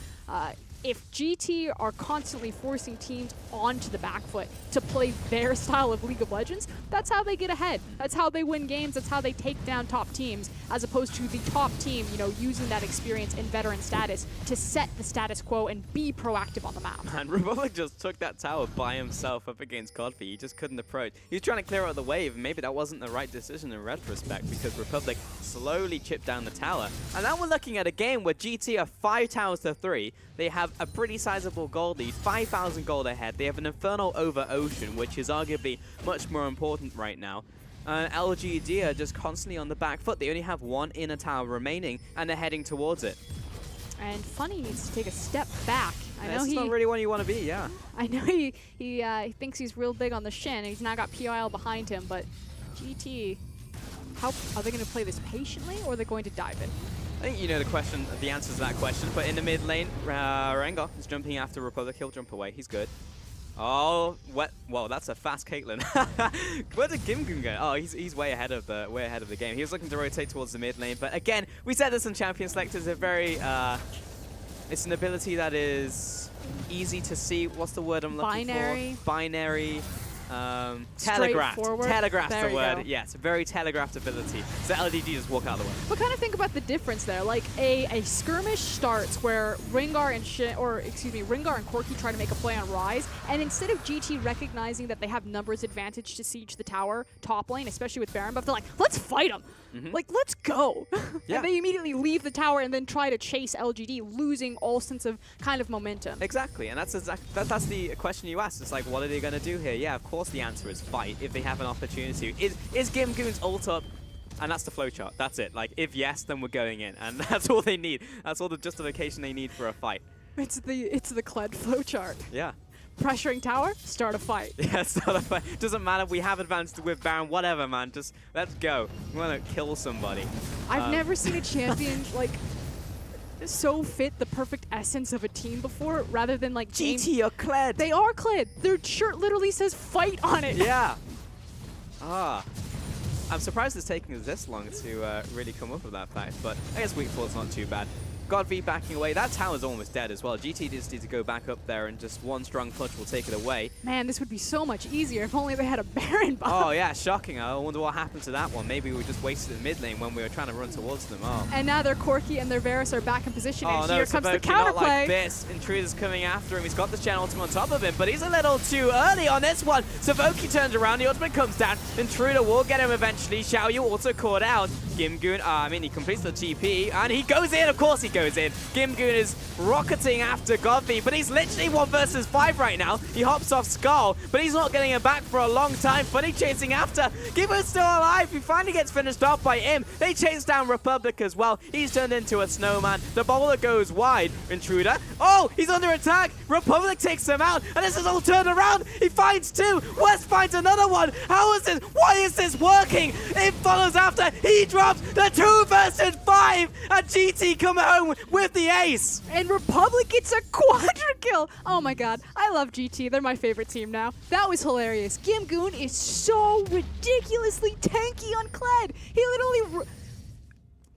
Speaker 2: if GT are constantly forcing teams onto the back foot to play their style of League of Legends, that's how they get ahead. That's how they win games. That's how they take down top teams, as opposed to the top team, you know, using that experience and veteran status to set the status quo and be proactive on the map.
Speaker 1: Man, Republic just took that tower by himself up against Godby. He just couldn't approach. He was trying to clear out the wave, and maybe that wasn't the right decision in retrospect, because Republic slowly chipped down the tower. And now we're looking at a game where GT are 5 towers to 3. They have a pretty sizable gold lead, 5,000 gold ahead. They have an Infernal over Ocean, which is arguably much more important right now. LGD are just constantly on the back foot. They only have one inner tower remaining, and they're heading towards it.
Speaker 2: And Funny needs to take a step back.
Speaker 1: That's not really one you want to be, yeah.
Speaker 2: I know he thinks he's real big on the shin, and he's now got POL behind him, but GT, how are they going to play this patiently, or are they going to dive in?
Speaker 1: I think you know the answer to that question, but in the mid lane, Rengar is jumping after Republic. He'll jump away. He's good. Oh, what? Whoa, that's a fast Caitlyn. Where did Gimgoon go? Oh, he's way ahead of the game. He was looking to rotate towards the mid lane, but again, we said this in Champion Select is a very it's an ability that is easy to see. What's the word I'm looking for? Binary. Telegraphed. Telegraphed the word. Yes, very telegraphed ability. So LGD just walk out of the way.
Speaker 2: But kind of think about the difference there. Like a skirmish starts where Rengar and Corki try to make a play on Rise, and instead of GT recognizing that they have numbers advantage to siege the tower top lane, especially with Baron buff, they're like, let's fight them. Like, let's go.
Speaker 1: Yeah.
Speaker 2: And they immediately leave the tower and then try to chase LGD, losing all sense of kind of momentum.
Speaker 1: Exactly, and that's the question you asked. It's like, what are they going to do here? Yeah, of course the answer is fight if they have an opportunity. Is Gimgoon's ult up? And that's the flowchart. That's it. Like, if yes, then we're going in, and that's all they need. That's all the justification they need for a fight.
Speaker 2: It's the Kled flowchart.
Speaker 1: Yeah.
Speaker 2: Pressuring tower, start a fight.
Speaker 1: Yeah, start a fight. Doesn't matter. We have advanced with Baron. Whatever, man. Just let's go. We want to kill somebody.
Speaker 2: I've never seen a champion like so fit the perfect essence of a team before, rather than like
Speaker 1: GT are Kled.
Speaker 2: They are Kled. Their shirt literally says "fight" on it.
Speaker 1: Yeah. I'm surprised it's taking us this long to really come up with that fact, but I guess weak 4's not too bad. Godv backing away. That tower's almost dead as well. GT just needs to go back up there, and just one strong punch will take it away.
Speaker 2: Man, this would be so much easier if only they had a Baron buff.
Speaker 1: Oh yeah, shocking. I wonder what happened to that one. Maybe we just wasted the mid lane when we were trying to run towards them. Oh.
Speaker 2: And now their Corki and their Varus are back in position,
Speaker 1: oh,
Speaker 2: and
Speaker 1: no,
Speaker 2: here comes the counterplay.
Speaker 1: Not like this. Intruder's coming after him. He's got the Chen ultimate on top of him, but he's a little too early on this one. Savoki turns around, the ultimate comes down. Intruder will get him eventually. Xiaoyu also caught out. Gimgoon, he completes the TP, and he goes in. Of course he goes in. Gimgoon is rocketing after Godv, but he's literally 1 versus 5 right now. He hops off Skull, but he's not getting him back for a long time. Funny chasing after. Gimgoon's still alive. He finally gets finished off by him. They chase down Republic as well. He's turned into a snowman. The bowler goes wide. Intruder. Oh, he's under attack. Republic takes him out, and this is all turned around. He finds 2. West finds another one. How is this? Why is this working? It follows after. He drops the 2 versus 5, and GT come home with the ace.
Speaker 2: And Republic gets a quadra kill. Oh my god, I love GT. They're my favorite team now. That was hilarious. Gimgoon is so ridiculously tanky on Kled. He literally...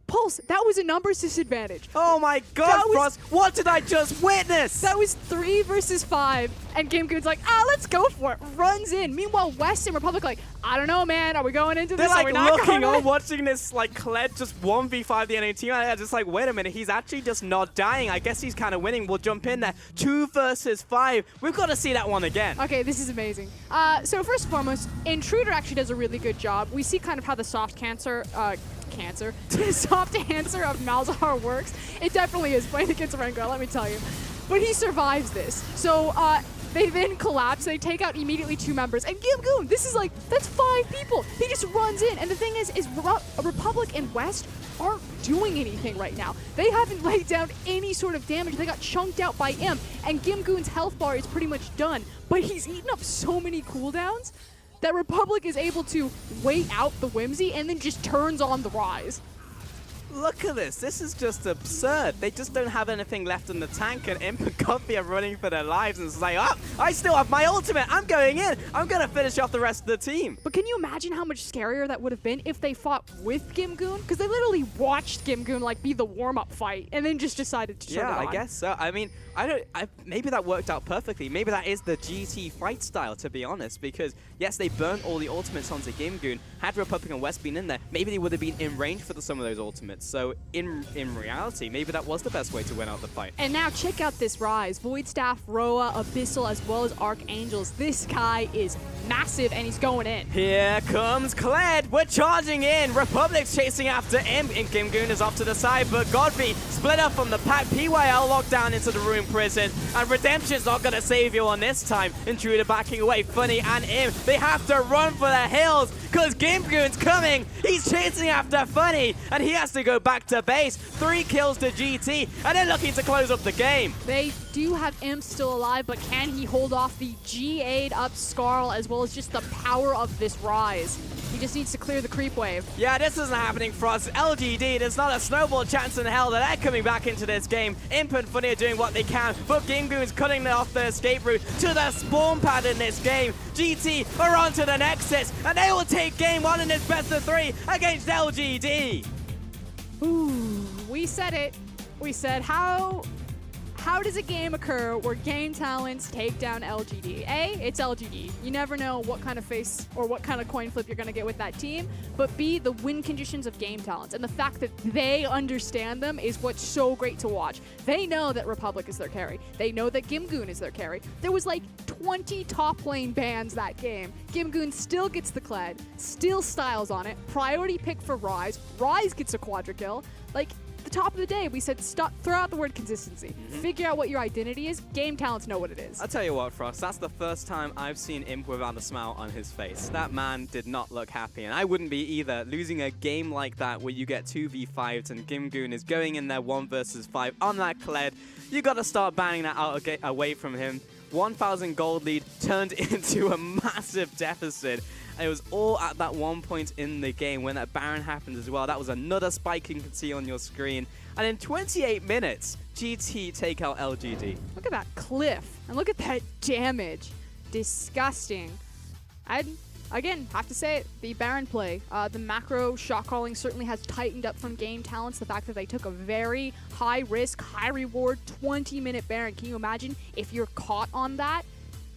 Speaker 2: Pulse, that was a numbers disadvantage.
Speaker 1: Oh my god, Frost, what did I just witness?
Speaker 2: That was 3 versus 5, and Gimgoon's like, let's go for it. Runs in. Meanwhile, West and Republic like, I don't know, man. Are we going into this?
Speaker 1: They're like looking on,
Speaker 2: on,
Speaker 1: watching this like Kled just 1v5 the NA team. I'm just like, wait a minute, he's actually just not dying. I guess he's kind of winning. We'll jump in there. 2 versus 5. We've got to see that one again.
Speaker 2: Okay, this is amazing. So first and foremost, Intruder actually does a really good job. We see kind of how the soft soft answer of Malzahar works. It definitely is playing against Rengar, let me tell you. But he survives this. So they then collapse. They take out immediately 2 members. And Gimgoon, this is like, that's 5 people. He just runs in. And the thing is Republic and West aren't doing anything right now. They haven't laid down any sort of damage. They got chunked out by Imp. And Gimgoon's health bar is pretty much done. But he's eaten up so many cooldowns that Republic is able to wait out the Whimsy and then just turns on the Rise.
Speaker 1: Look at this. This is just absurd. They just don't have anything left in the tank, and Imp and Godv are running for their lives, and it's like, I still have my ultimate. I'm going in. I'm going to finish off the rest of the team.
Speaker 2: But can you imagine how much scarier that would have been if they fought with Gimgoon? Because they literally watched Gimgoon like be the warm-up fight and then just decided to turn it on.
Speaker 1: Yeah, I guess so. I mean, maybe that worked out perfectly. Maybe that is the GT fight style, to be honest, because yes, they burnt all the ultimates onto Gimgoon. Had Republic and West been in there, maybe they would have been in range for some of those ultimates. So in reality, maybe that was the best way to win out the fight.
Speaker 2: And now check out this Rise. Void Staff, Roa, Abyssal, as well as Archangels. This guy is massive, and he's going in.
Speaker 1: Here comes Kled. We're charging in. Republic's chasing after him. Gimgoon is off to the side, but Godfrey split up from the pack. PYL locked down into the Ruin Prison, and Redemption's not going to save you on this time. Intruder backing away. Funny and Im, they have to run for the hills because Gimgoon's coming. He's chasing after Funny, and he has to go back to base. 3 kills to GT, and they're looking to close up the game.
Speaker 2: They do have Imp still alive, but can he hold off the G8 up Skarl as well as just the power of this Rise? He just needs to clear the creep wave.
Speaker 1: Yeah, this isn't happening for us. LGD, there's not a snowball chance in hell that they're coming back into this game. Imp and Funny are doing what they can, but Gimgoon's cutting off the escape route to the spawn pad in this game. GT are on to the Nexus, and they will take game 1 in this best of 3 against LGD.
Speaker 2: Ooh, we said it. We said how does a game occur where Game Talents take down LGD? A, it's LGD. You never know what kind of face or what kind of coin flip you're going to get with that team. But B, the win conditions of Game Talents. And the fact that they understand them is what's so great to watch. They know that Republic is their carry. They know that Gimgoon is their carry. There was like 20 top lane bans that game. Gimgoon still gets the Kled, still styles on it. Priority pick for Rise. Rise gets a quadra kill. Like, the top of the day, we said stop, throw out the word consistency. Figure out what your identity is. Game Talents know what it is.
Speaker 1: I'll tell you what, Frost, that's the first time I've seen Imp without a smile on his face. That man did not look happy, and I wouldn't be either. Losing a game like that where you get 2v5s and Gimgoon is going in there 1 versus 5 on that Kled, you got to start banning that out away from him. 1,000 gold lead turned into a massive deficit. And it was all at that one point in the game when that Baron happened as well. That was another spike you can see on your screen. And in 28 minutes, GT take out LGD.
Speaker 2: Look at that cliff. And look at that damage. Disgusting. I'd, again, have to say it, the Baron play. The macro shot calling certainly has tightened up from Game Talents. The fact that they took a very high risk, high reward, 20-minute Baron. Can you imagine if you're caught on that?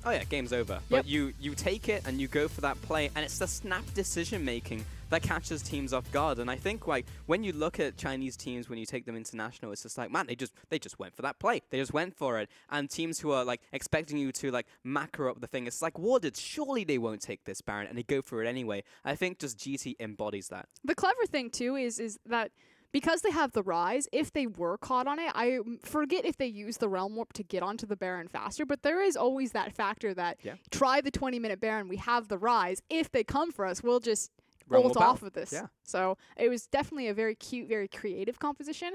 Speaker 1: Oh yeah, game's over.
Speaker 2: Yep.
Speaker 1: But you take it and you go for that play, and it's the snap decision making that catches teams off guard. And I think like when you look at Chinese teams, when you take them international, it's just like, man, they just went for that play. They just went for it. And teams who are like expecting you to like macro up the thing, it's like warded. Surely they won't take this Baron, and they go for it anyway. I think just GT embodies that.
Speaker 2: The clever thing too is that because they have the Rise, if they were caught on it, I forget if they use the Realm Warp to get onto the Baron faster, but there is always that factor that try the 20-minute Baron, we have the Rise. If they come for us, we'll just bolt off of this.
Speaker 1: Yeah.
Speaker 2: So it was definitely a very cute, very creative composition.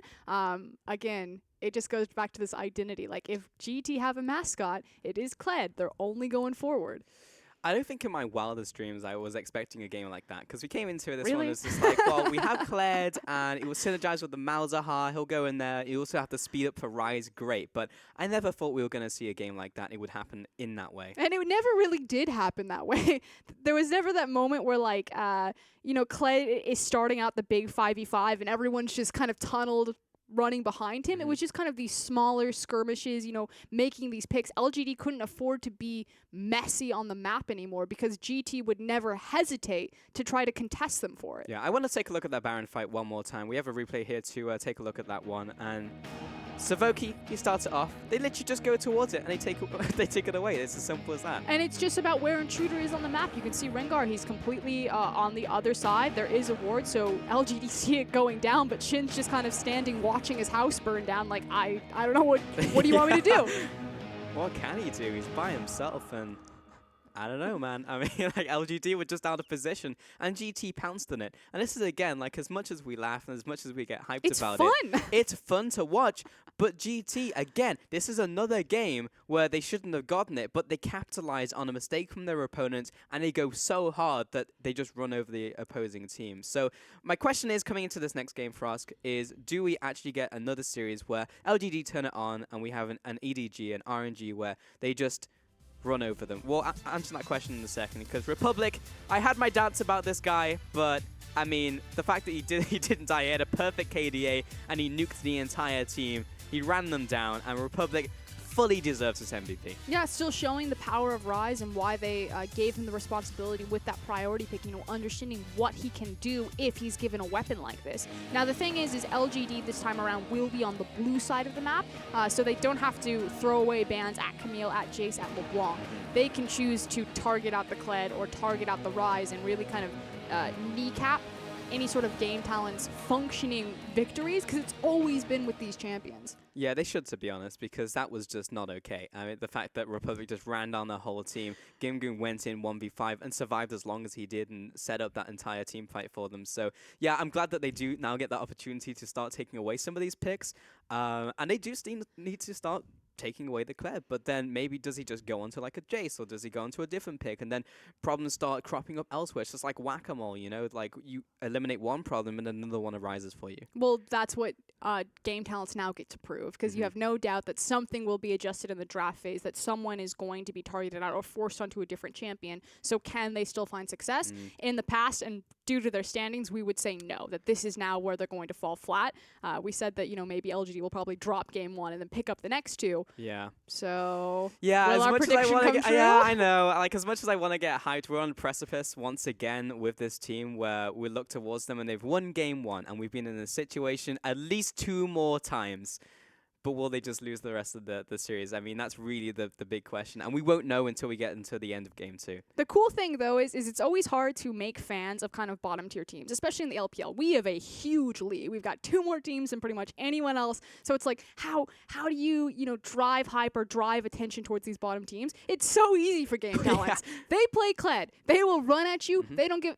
Speaker 2: Again, it just goes back to this identity. Like if GT have a mascot, it is Kled. They're only going forward.
Speaker 1: I don't think in my wildest dreams I was expecting a game like that, because we came into this
Speaker 2: Really?
Speaker 1: one as just like, well, we have Kled, and it will synergize with the Malzahar. He'll go in there. You also have to speed up for Rise. Great. But I never thought we were going to see a game like that. It would happen in that way.
Speaker 2: And it never really did happen that way. There was never that moment where, like, you know, Kled is starting out the big 5v5, and everyone's just kind of tunneled running behind him. It was just kind of these smaller skirmishes, you know, making these picks. LGD couldn't afford to be messy on the map anymore because GT would never hesitate to try to contest them for it.
Speaker 1: Yeah, I want to take a look at that Baron fight one more time. We have a replay here to take a look at that one. And Savoki, he starts it off. They literally just go towards it and they take it away. It's as simple as that.
Speaker 2: And it's just about where Intruder is on the map. You can see Rengar, he's completely on the other side. There is a ward, so LGD see it going down, but Shin's just kind of standing watching his house burn down like, I don't know, what do you want me to do?
Speaker 1: What can he do? He's by himself, and I don't know, man. I mean, like, LGD were just out of position, and GT pounced on it. And this is, again, like, as much as we laugh and as much as we get hyped about it, it's fun to watch. But GT, again, this is another game where they shouldn't have gotten it, but they capitalize on a mistake from their opponents, and they go so hard that they just run over the opposing team. So my question is, coming into this next game, Frosk, is do we actually get another series where LGD turn it on, and we have an EDG, an RNG, where they just run over them? We'll answer that question in a second, because Republic, I had my doubts about this guy, but I mean, the fact that he didn't die, he had a perfect KDA, and he nuked the entire team. He ran them down, and Republic fully deserves this MVP.
Speaker 2: Yeah, still showing the power of Rise and why they gave him the responsibility with that priority pick, understanding what he can do if he's given a weapon like this. Now, the thing is LGD this time around will be on the blue side of the map, so they don't have to throw away bans at Camille, at Jace, at LeBlanc. They can choose to target out the Kled or target out the Rise and really kind of kneecap any sort of Game Talent's functioning victories, because it's always been with these champions.
Speaker 1: Yeah, they should, to be honest, because that was just not okay. I mean, the fact that Republic just ran down the whole team, Gimgoon went in 1v5 and survived as long as he did and set up that entire team fight for them. So, yeah, I'm glad that they do now get that opportunity to start taking away some of these picks. And they do need to start taking away the Kled, but then maybe does he just go onto like a Jace, or does he go onto a different pick, and then problems start cropping up elsewhere? It's just like whack-a-mole, like you eliminate one problem and another one arises for you.
Speaker 2: Well, that's what Game Talents now get to prove, because you have no doubt that something will be adjusted in the draft phase, that someone is going to be targeted out or forced onto a different champion. So can they still find success? In the past, and due to their standings, we would say no, that this is now where they're going to fall flat. We said that, maybe LGD will probably drop game one and then pick up the next two.
Speaker 1: Yeah.
Speaker 2: So,
Speaker 1: yeah,
Speaker 2: will
Speaker 1: as
Speaker 2: our
Speaker 1: much as I
Speaker 2: prediction
Speaker 1: want to
Speaker 2: come
Speaker 1: get,
Speaker 2: true?
Speaker 1: yeah, I know. Like, as much as I want to get hyped, we're on the precipice once again with this team where we look towards them and they've won game one, and we've been in this situation at least 2 more times. But will they just lose the rest of the series? I mean, that's really the big question. And we won't know until we get into the end of game 2.
Speaker 2: The cool thing, though, is it's always hard to make fans of kind of bottom-tier teams, especially in the LPL. We have a huge lead. We've got 2 more teams than pretty much anyone else. So it's like, how do you, drive hype or drive attention towards these bottom teams? It's so easy for Game Talents. They play Kled. They will run at you. They don't give,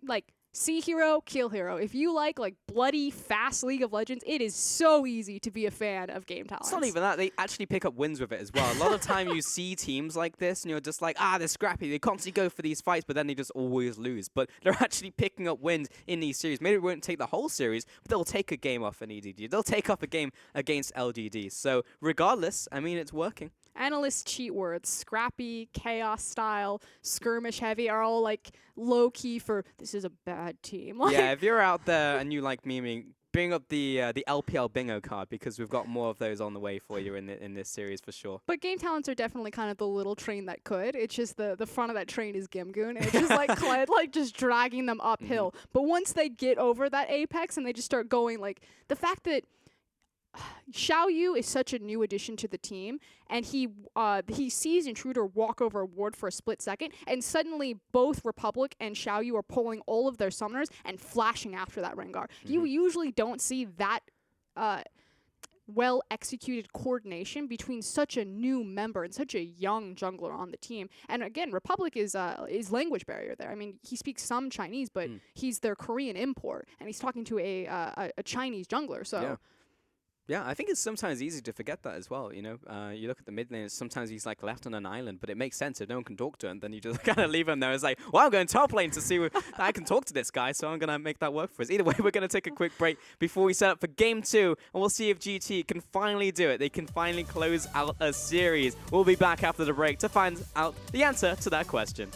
Speaker 2: see hero, kill hero. If you like bloody fast League of Legends, it is so easy to be a fan of Game Talents.
Speaker 1: It's not even that. They actually pick up wins with it as well. A lot of time you see teams like this and you're just like, they're scrappy. They constantly go for these fights, but then they just always lose. But they're actually picking up wins in these series. Maybe it won't take the whole series, but they'll take a game off an EDG. They'll take off a game against LGD. So regardless, I mean, it's working.
Speaker 2: Analysts' cheat words, scrappy, chaos style, skirmish heavy, are all low-key for this is a bad team.
Speaker 1: Yeah, if you're out there and you like memeing, bring up the LPL bingo card, because we've got more of those on the way for you in this series for sure.
Speaker 2: But Game Talents are definitely kind of the little train that could. It's just the front of that train is Gimgoon. And it's just Kled, just dragging them uphill. But once they get over that apex and they just start going, the fact that Xiaoyu is such a new addition to the team, and he sees Intruder walk over a ward for a split second, and suddenly both Republic and Xiaoyu are pulling all of their summoners and flashing after that Rengar. You usually don't see that well-executed coordination between such a new member and such a young jungler on the team. And again, Republic is language barrier there. I mean, he speaks some Chinese, but he's their Korean import, and he's talking to a Chinese jungler, so...
Speaker 1: Yeah. Yeah, I think it's sometimes easy to forget that as well, you look at the mid lane, sometimes he's left on an island, but it makes sense if no one can talk to him, then you just kind of leave him there. It's like, well, I'm going top lane to see if I can talk to this guy, so I'm going to make that work for us. Either way, we're going to take a quick break before we set up for game 2, and we'll see if GT can finally do it. They can finally close out a series. We'll be back after the break to find out the answer to that question.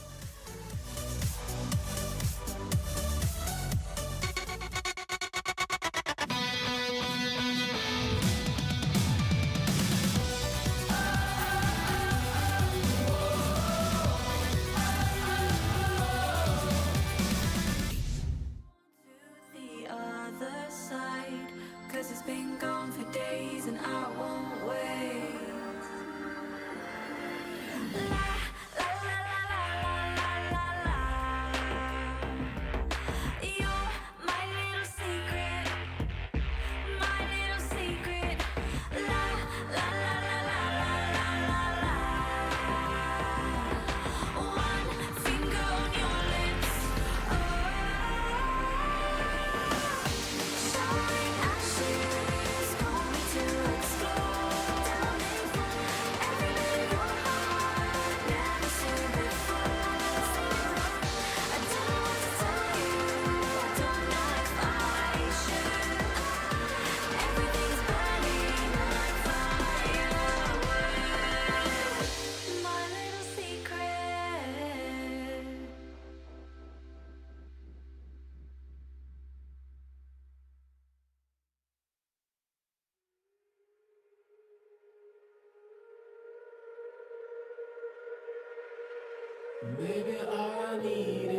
Speaker 3: Baby, all I need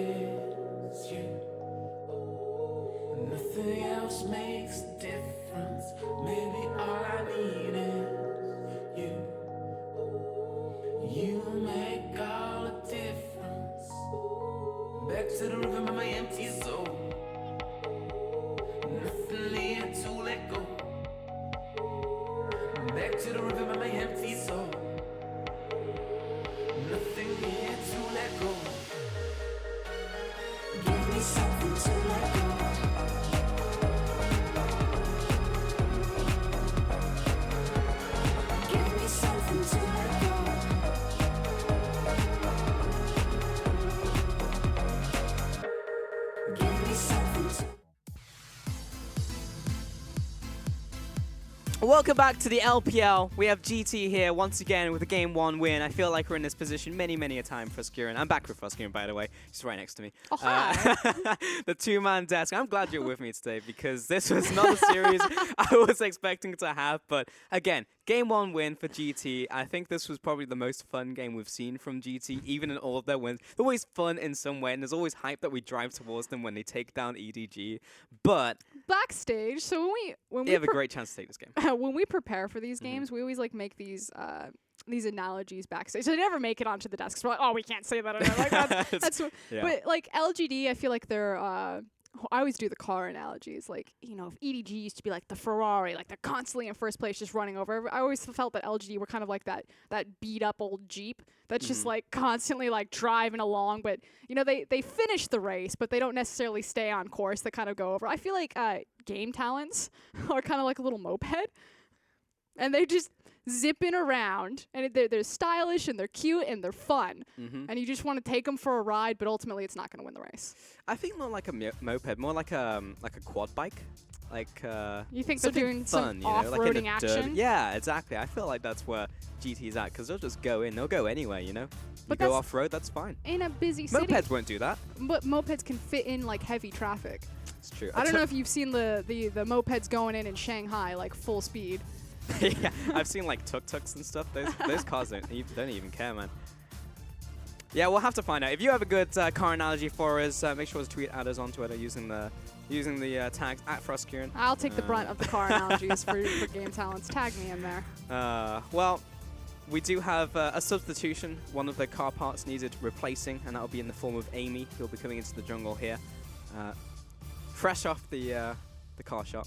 Speaker 3: is you. Nothing else makes a difference. Maybe all I need is you. You make all the difference. Back to the rhythm of my empty soul. Nothing here to let go. Back to the rhythm of my empty soul. Nothing here to let go. Give me something to let go. Give me something to let go. Give me something to.
Speaker 1: Welcome back to the LPL. We have GT here once again with a Game 1 win. I feel like we're in this position many a time for Skurin. I'm back with Skurin, by the way. He's right next to me.
Speaker 2: Oh, hi.
Speaker 1: The two-man desk. I'm glad you're with me today because this was not a series I was expecting to have. But again, Game 1 win for GT. I think this was probably the most fun game we've seen from GT, even in all of their wins. They're always fun in some way, and there's always hype that we drive towards them when they take down EDG. But
Speaker 2: Backstage, so when
Speaker 1: they
Speaker 2: we
Speaker 1: have a great chance to take this game.
Speaker 2: when we prepare for these games, we always like make these analogies backstage. So they never make it onto the desks. We're like, oh, we can't say that. Like, that's
Speaker 1: Yeah.
Speaker 2: But like LGD, I feel like they're. I always do the car analogies. Like, you know, if EDG used to be like the Ferrari, like they're constantly in first place, just running over. I always felt that LGD were kind of like that beat up old Jeep that's just like constantly like driving along. But you know, they finish the race, but they don't necessarily stay on course. They kind of go over. I feel like game talents are kind of like a little moped, and they just zipping around, and they're stylish and they're cute and they're fun, and you just want to take them for a ride, but ultimately it's not going to win the race.
Speaker 1: I think not like a moped, more like a quad bike. Like
Speaker 2: You think they're
Speaker 1: something
Speaker 2: doing
Speaker 1: fun,
Speaker 2: some
Speaker 1: you know, like in
Speaker 2: off-roading
Speaker 1: a dirt.
Speaker 2: action?
Speaker 1: Yeah, exactly. I feel like that's where GT's at because they'll just go in. They'll go anywhere, you know. You
Speaker 2: But
Speaker 1: go
Speaker 2: that's-
Speaker 1: off road, that's fine.
Speaker 2: In a busy city.
Speaker 1: Mopeds won't do that.
Speaker 2: But mopeds can fit in like heavy traffic.
Speaker 1: It's true.
Speaker 2: I don't know if you've seen the mopeds going in Shanghai like full speed.
Speaker 1: Yeah, I've seen like tuk-tuks and stuff. Those cars don't even care, man. Yeah, we'll have to find out. If you have a good car analogy for us, make sure to tweet at us on Twitter using the tags at Froskurin.
Speaker 2: I'll take the brunt of the car analogies for game talents. Tag me in there.
Speaker 1: Well, we do have a substitution. One of the car parts needed replacing, and that'll be in the form of Amy, who'll be coming into the jungle here. Fresh off the car shop.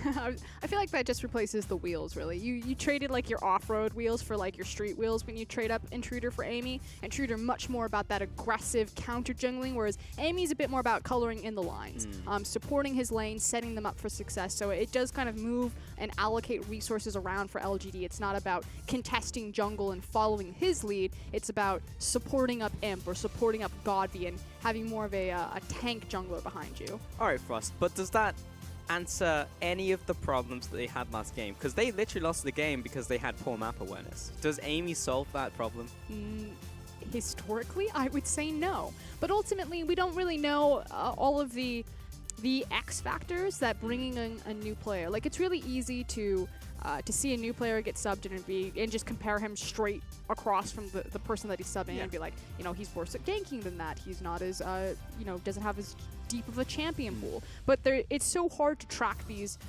Speaker 2: I feel like that just replaces the wheels, really. You traded like your off-road wheels for like your street wheels when you trade up Intruder for Amy. Intruder much more about that aggressive counter jungling, whereas Amy's a bit more about coloring in the lines, supporting his lane, setting them up for success. So it does kind of move and allocate resources around for LGD. It's not about contesting jungle and following his lead. It's about supporting up Imp or supporting up Godby and having more of a tank jungler behind you.
Speaker 1: All right, Frost, but does that answer any of the problems that they had last game? Because they literally lost the game because they had poor map awareness. Does Amy solve that problem?
Speaker 2: Historically, I would say no. But ultimately, we don't really know all of the X factors that bringing in a new player. Like, it's really easy to see a new player get subbed in and just compare him straight across from the person that he's subbing and be like, you know, he's worse at ganking than that. He's not as, you know, doesn't have as deep of a champion pool. But it's so hard to track these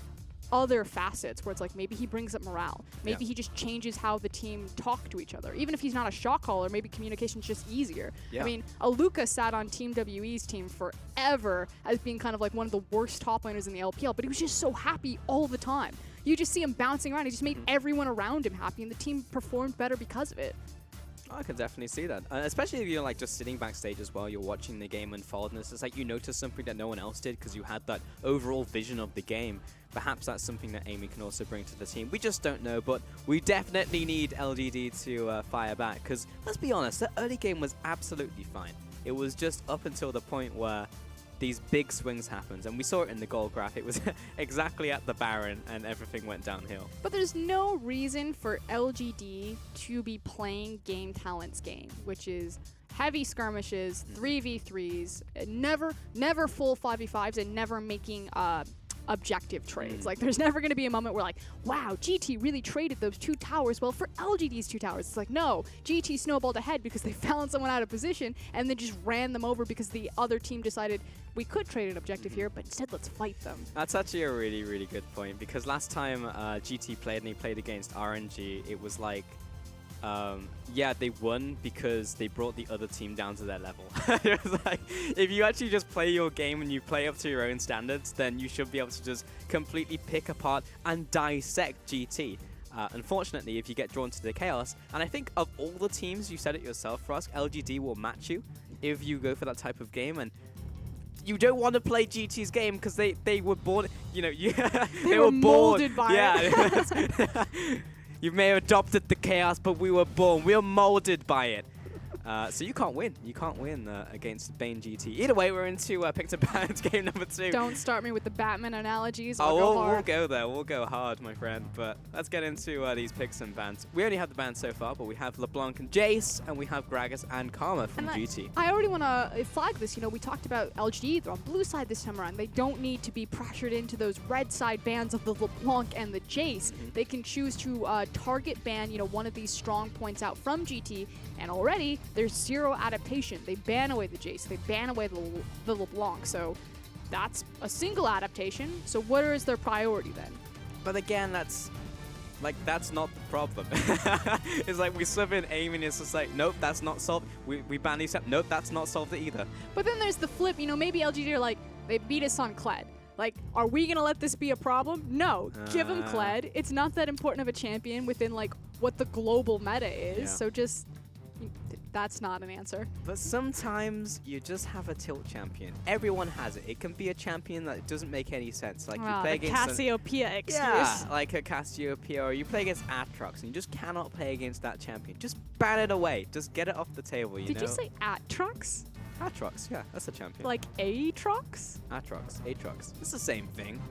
Speaker 2: other facets where it's like maybe he brings up morale. Maybe he just changes how the team talk to each other. Even if he's not a shot caller, maybe communication's just easier. I mean, Aluka sat on Team WE's team forever as being kind of like one of the worst top laners in the LPL, but he was just so happy all the time. You just see him bouncing around. He just made everyone around him happy, and the team performed better because of it.
Speaker 1: I can definitely see that, especially if you're like just sitting backstage as well. You're watching the game unfold, and it's like you notice something that no one else did because you had that overall vision of the game. Perhaps that's something that Amy can also bring to the team. We just don't know, but we definitely need LGD to fire back because let's be honest, the early game was absolutely fine. It was just up until the point where these big swings happened, and we saw it in the goal graph. It was exactly at the Baron, and everything went downhill.
Speaker 2: But there's no reason for LGD to be playing Game Talent's game, which is heavy skirmishes, 3v3s, never full 5v5s, and never making objective trades. Like, there's never going to be a moment where, like, wow, GT really traded those 2 towers well for LGD's 2 towers. It's like, no, GT snowballed ahead because they found someone out of position and then just ran them over because the other team decided we could trade an objective here, but instead let's fight them.
Speaker 1: That's actually a really, really good point, because last time GT played and he played against RNG, it was like, yeah, they won because they brought the other team down to their level. It was like, if you actually just play your game and you play up to your own standards, then you should be able to just completely pick apart and dissect GT. Unfortunately, if you get drawn to the chaos, and I think of all the teams, you said it yourself, Frosk, LGD will match you if you go for that type of game, and you don't want to play GT's game because they were born, you know, they were
Speaker 2: molded
Speaker 1: born.
Speaker 2: by
Speaker 1: it. You may have adopted the chaos, but we were born. We were molded by it. So you can't win. You can't win against Bane GT. Either way, we're into Pick to Bans game number 2.
Speaker 2: Don't start me with the Batman analogies.
Speaker 1: We'll go there. We'll go hard, my friend. But let's get into these picks and bans. We only have the bans so far, but we have LeBlanc and Jace, and we have Gragas and Karma from GT.
Speaker 2: I already want to flag this. You know, we talked about LGD. They're on blue side this time around. They don't need to be pressured into those red side bans of the LeBlanc and the Jace. They can choose to target ban, you know, one of these strong points out from GT, and already there's 0 adaptation. They ban away the Jace. They ban away the LeBlanc. So that's a single adaptation. So what is their priority then?
Speaker 1: But again, that's not the problem. It's like we sub in aim and it's just like, nope, that's not solved. We ban these up. Nope, that's not solved either.
Speaker 2: But then there's the flip. You know, maybe LGD are like, they beat us on Kled. Like, are we going to let this be a problem? No. Give them Kled. It's not that important of a champion within, like, what the global meta is.
Speaker 1: Yeah.
Speaker 2: So just... that's not an answer.
Speaker 1: But sometimes you just have a tilt champion. Everyone has it. It can be a champion that doesn't make any sense. Like you play
Speaker 2: the
Speaker 1: against
Speaker 2: Cassiopeia excuse.
Speaker 1: Yeah, like a Cassiopeia, or you play against Atrox and you just cannot play against that champion. Just ban it away. Just get it off the table, you know?
Speaker 2: Did you say Atrox?
Speaker 1: Atrox, yeah, that's a champion.
Speaker 2: Like Aatrox?
Speaker 1: Atrox. It's the same thing.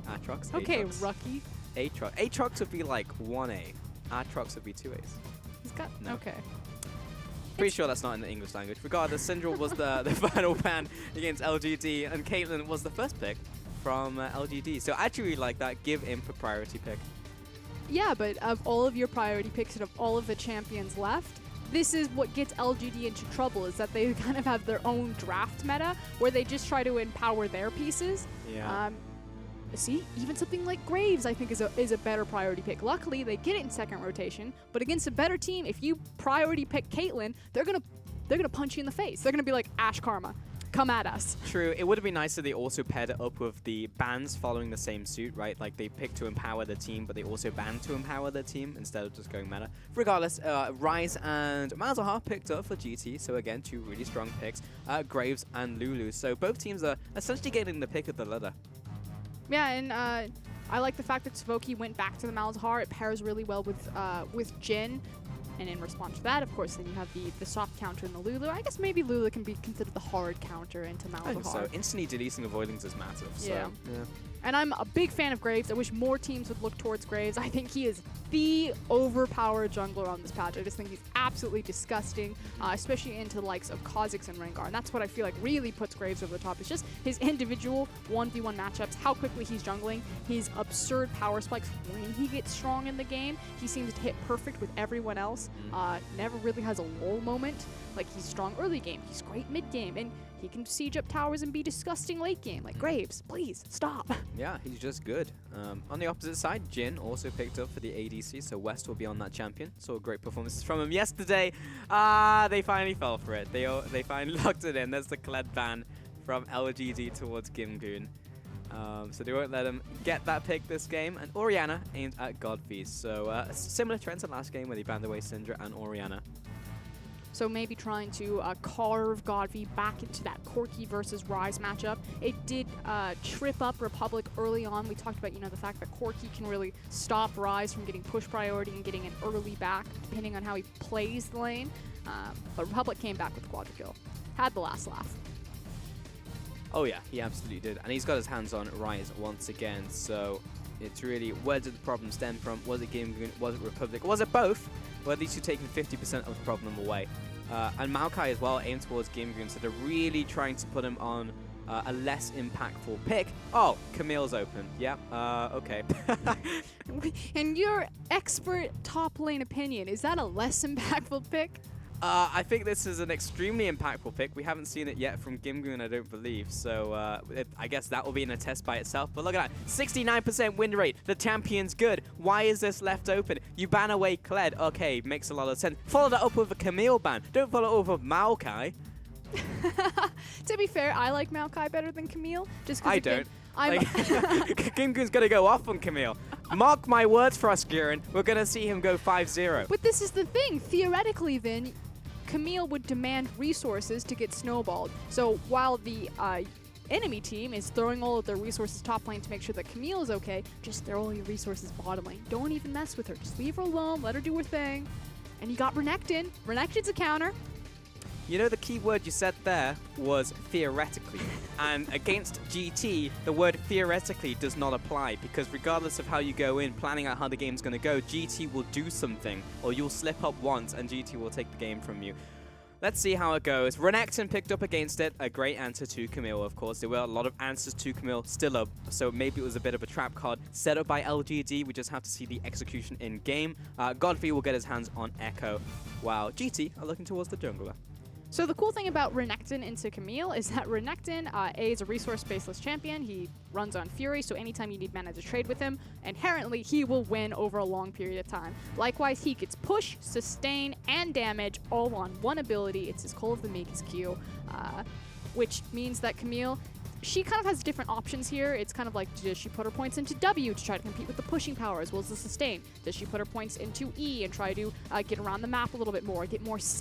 Speaker 1: Atrox,
Speaker 2: Okay,
Speaker 1: Aatrox.
Speaker 2: Rookie.
Speaker 1: Aatrox would be like 1A. Atrox would be 2As.
Speaker 2: He's got...
Speaker 1: No.
Speaker 2: Okay.
Speaker 1: Pretty sure that's not in the English language. Regardless, Syndra was the final ban against LGD, and Caitlyn was the first pick from LGD. So I actually really like that. Give imp a priority pick.
Speaker 2: Yeah, but of all of your priority picks and of all of the champions left, this is what gets LGD into trouble, is that they kind of have their own draft meta where they just try to empower their pieces.
Speaker 1: Yeah.
Speaker 2: See, even something like Graves, I think, is a better priority pick. Luckily, they get it in second rotation, but against a better team, if you priority pick Caitlyn, they're gonna punch you in the face. They're gonna be like, Ash Karma, come at us.
Speaker 1: True. It would have been nice if they also paired it up with the bans following the same suit, right? Like they picked to empower the team, but they also banned to empower the team instead of just going meta. Regardless, Rise and Malzahar picked up for GT, so again, 2 really strong picks. Graves and Lulu. So both teams are essentially getting the pick of the litter.
Speaker 2: Yeah, and I like the fact that Svoki went back to the Malzahar. It pairs really well with Jhin. And in response to that, of course, then you have the soft counter in the Lulu. I guess maybe Lulu can be considered the hard counter into Malzahar.
Speaker 1: I think so. Instantly deleting avoidings is massive.
Speaker 2: Yeah.
Speaker 1: So, yeah.
Speaker 2: And I'm a big fan of Graves. I wish more teams would look towards Graves. I think he is the overpowered jungler on this patch. I just think he's absolutely disgusting, especially into the likes of Kha'Zix and Rengar. And that's what I feel like really puts Graves over the top. It's just his individual 1v1 matchups, how quickly he's jungling, his absurd power spikes when he gets strong in the game. He seems to hit perfect with everyone else. Never really has a lull moment. Like, he's strong early game. He's great mid game. And he can siege up towers and be disgusting late game. Like, Graves, please, stop.
Speaker 1: Yeah, he's just good. On the opposite side, Jhin also picked up for the ADC, so West will be on that champion. Saw great performances from him yesterday. They finally fell for it. They finally locked it in. There's the Kled ban from LGD towards Gimgoon. So they won't let him get that pick this game. And Orianna aimed at Godfeast. So similar trend to last game where they banned away Syndra and Orianna.
Speaker 2: So maybe trying to carve Godfrey back into that Corki versus Rise matchup. It did trip up Republic early on. We talked about, you know, the fact that Corki can really stop Rise from getting push priority and getting an early back, depending on how he plays the lane. But Republic came back with Quadra kill. Had the last laugh.
Speaker 1: Oh yeah, he absolutely did. And he's got his hands on Rise once again. So it's really, where did the problem stem from? Was it Gimgoon? Was it Republic? Was it both? Well, at least you're taking 50% of the problem away. And Maokai as well aimed towards Gimgoon, so they're really trying to put him on a less impactful pick. Oh, Camille's open. Yep. Okay.
Speaker 2: And your expert top lane opinion, is that a less impactful pick?
Speaker 1: I think this is an extremely impactful pick. We haven't seen it yet from Gimgoon, I don't believe. So I guess that will be in a test by itself. But look at that. 69% win rate. The champion's good. Why is this left open? You ban away Kled. Okay, makes a lot of sense. Follow that up with a Camille ban. Don't follow it up with Maokai.
Speaker 2: To be fair, I like Maokai better than Camille. Just 'cause
Speaker 1: I
Speaker 2: again,
Speaker 1: don't.
Speaker 2: I'm
Speaker 1: Gimgoon's going to go off on Camille. Mark my words for us, Guren. We're going to see him go 5-0.
Speaker 2: But this is the thing. Theoretically, then, Camille would demand resources to get snowballed. So while the enemy team is throwing all of their resources top lane to make sure that Camille is okay, just throw all your resources bottom lane. Don't even mess with her. Just leave her alone. Let her do her thing. And you got Renekton. Renekton's a counter.
Speaker 1: You know, the key word you said there was theoretically. And against GT, the word theoretically does not apply, because regardless of how you go in, planning out how the game's going to go, GT will do something, or you'll slip up once and GT will take the game from you. Let's see how it goes. Renekton picked up against it. A great answer to Camille, of course. There were a lot of answers to Camille still up, so maybe it was a bit of a trap card set up by LGD. We just have to see the execution in game. Godfrey will get his hands on Echo, while GT are looking towards the jungler.
Speaker 2: So the cool thing about Renekton into Camille is that Renekton, A, is a resource-baseless champion. He runs on Fury, so anytime you need mana to trade with him, inherently he will win over a long period of time. Likewise, he gets push, sustain, and damage all on one ability. It's his Call of the Magus Q, which means that Camille, she kind of has different options here. It's kind of like, does she put her points into W to try to compete with the pushing power as well as the sustain? Does she put her points into E and try to get around the map a little bit more, get more safe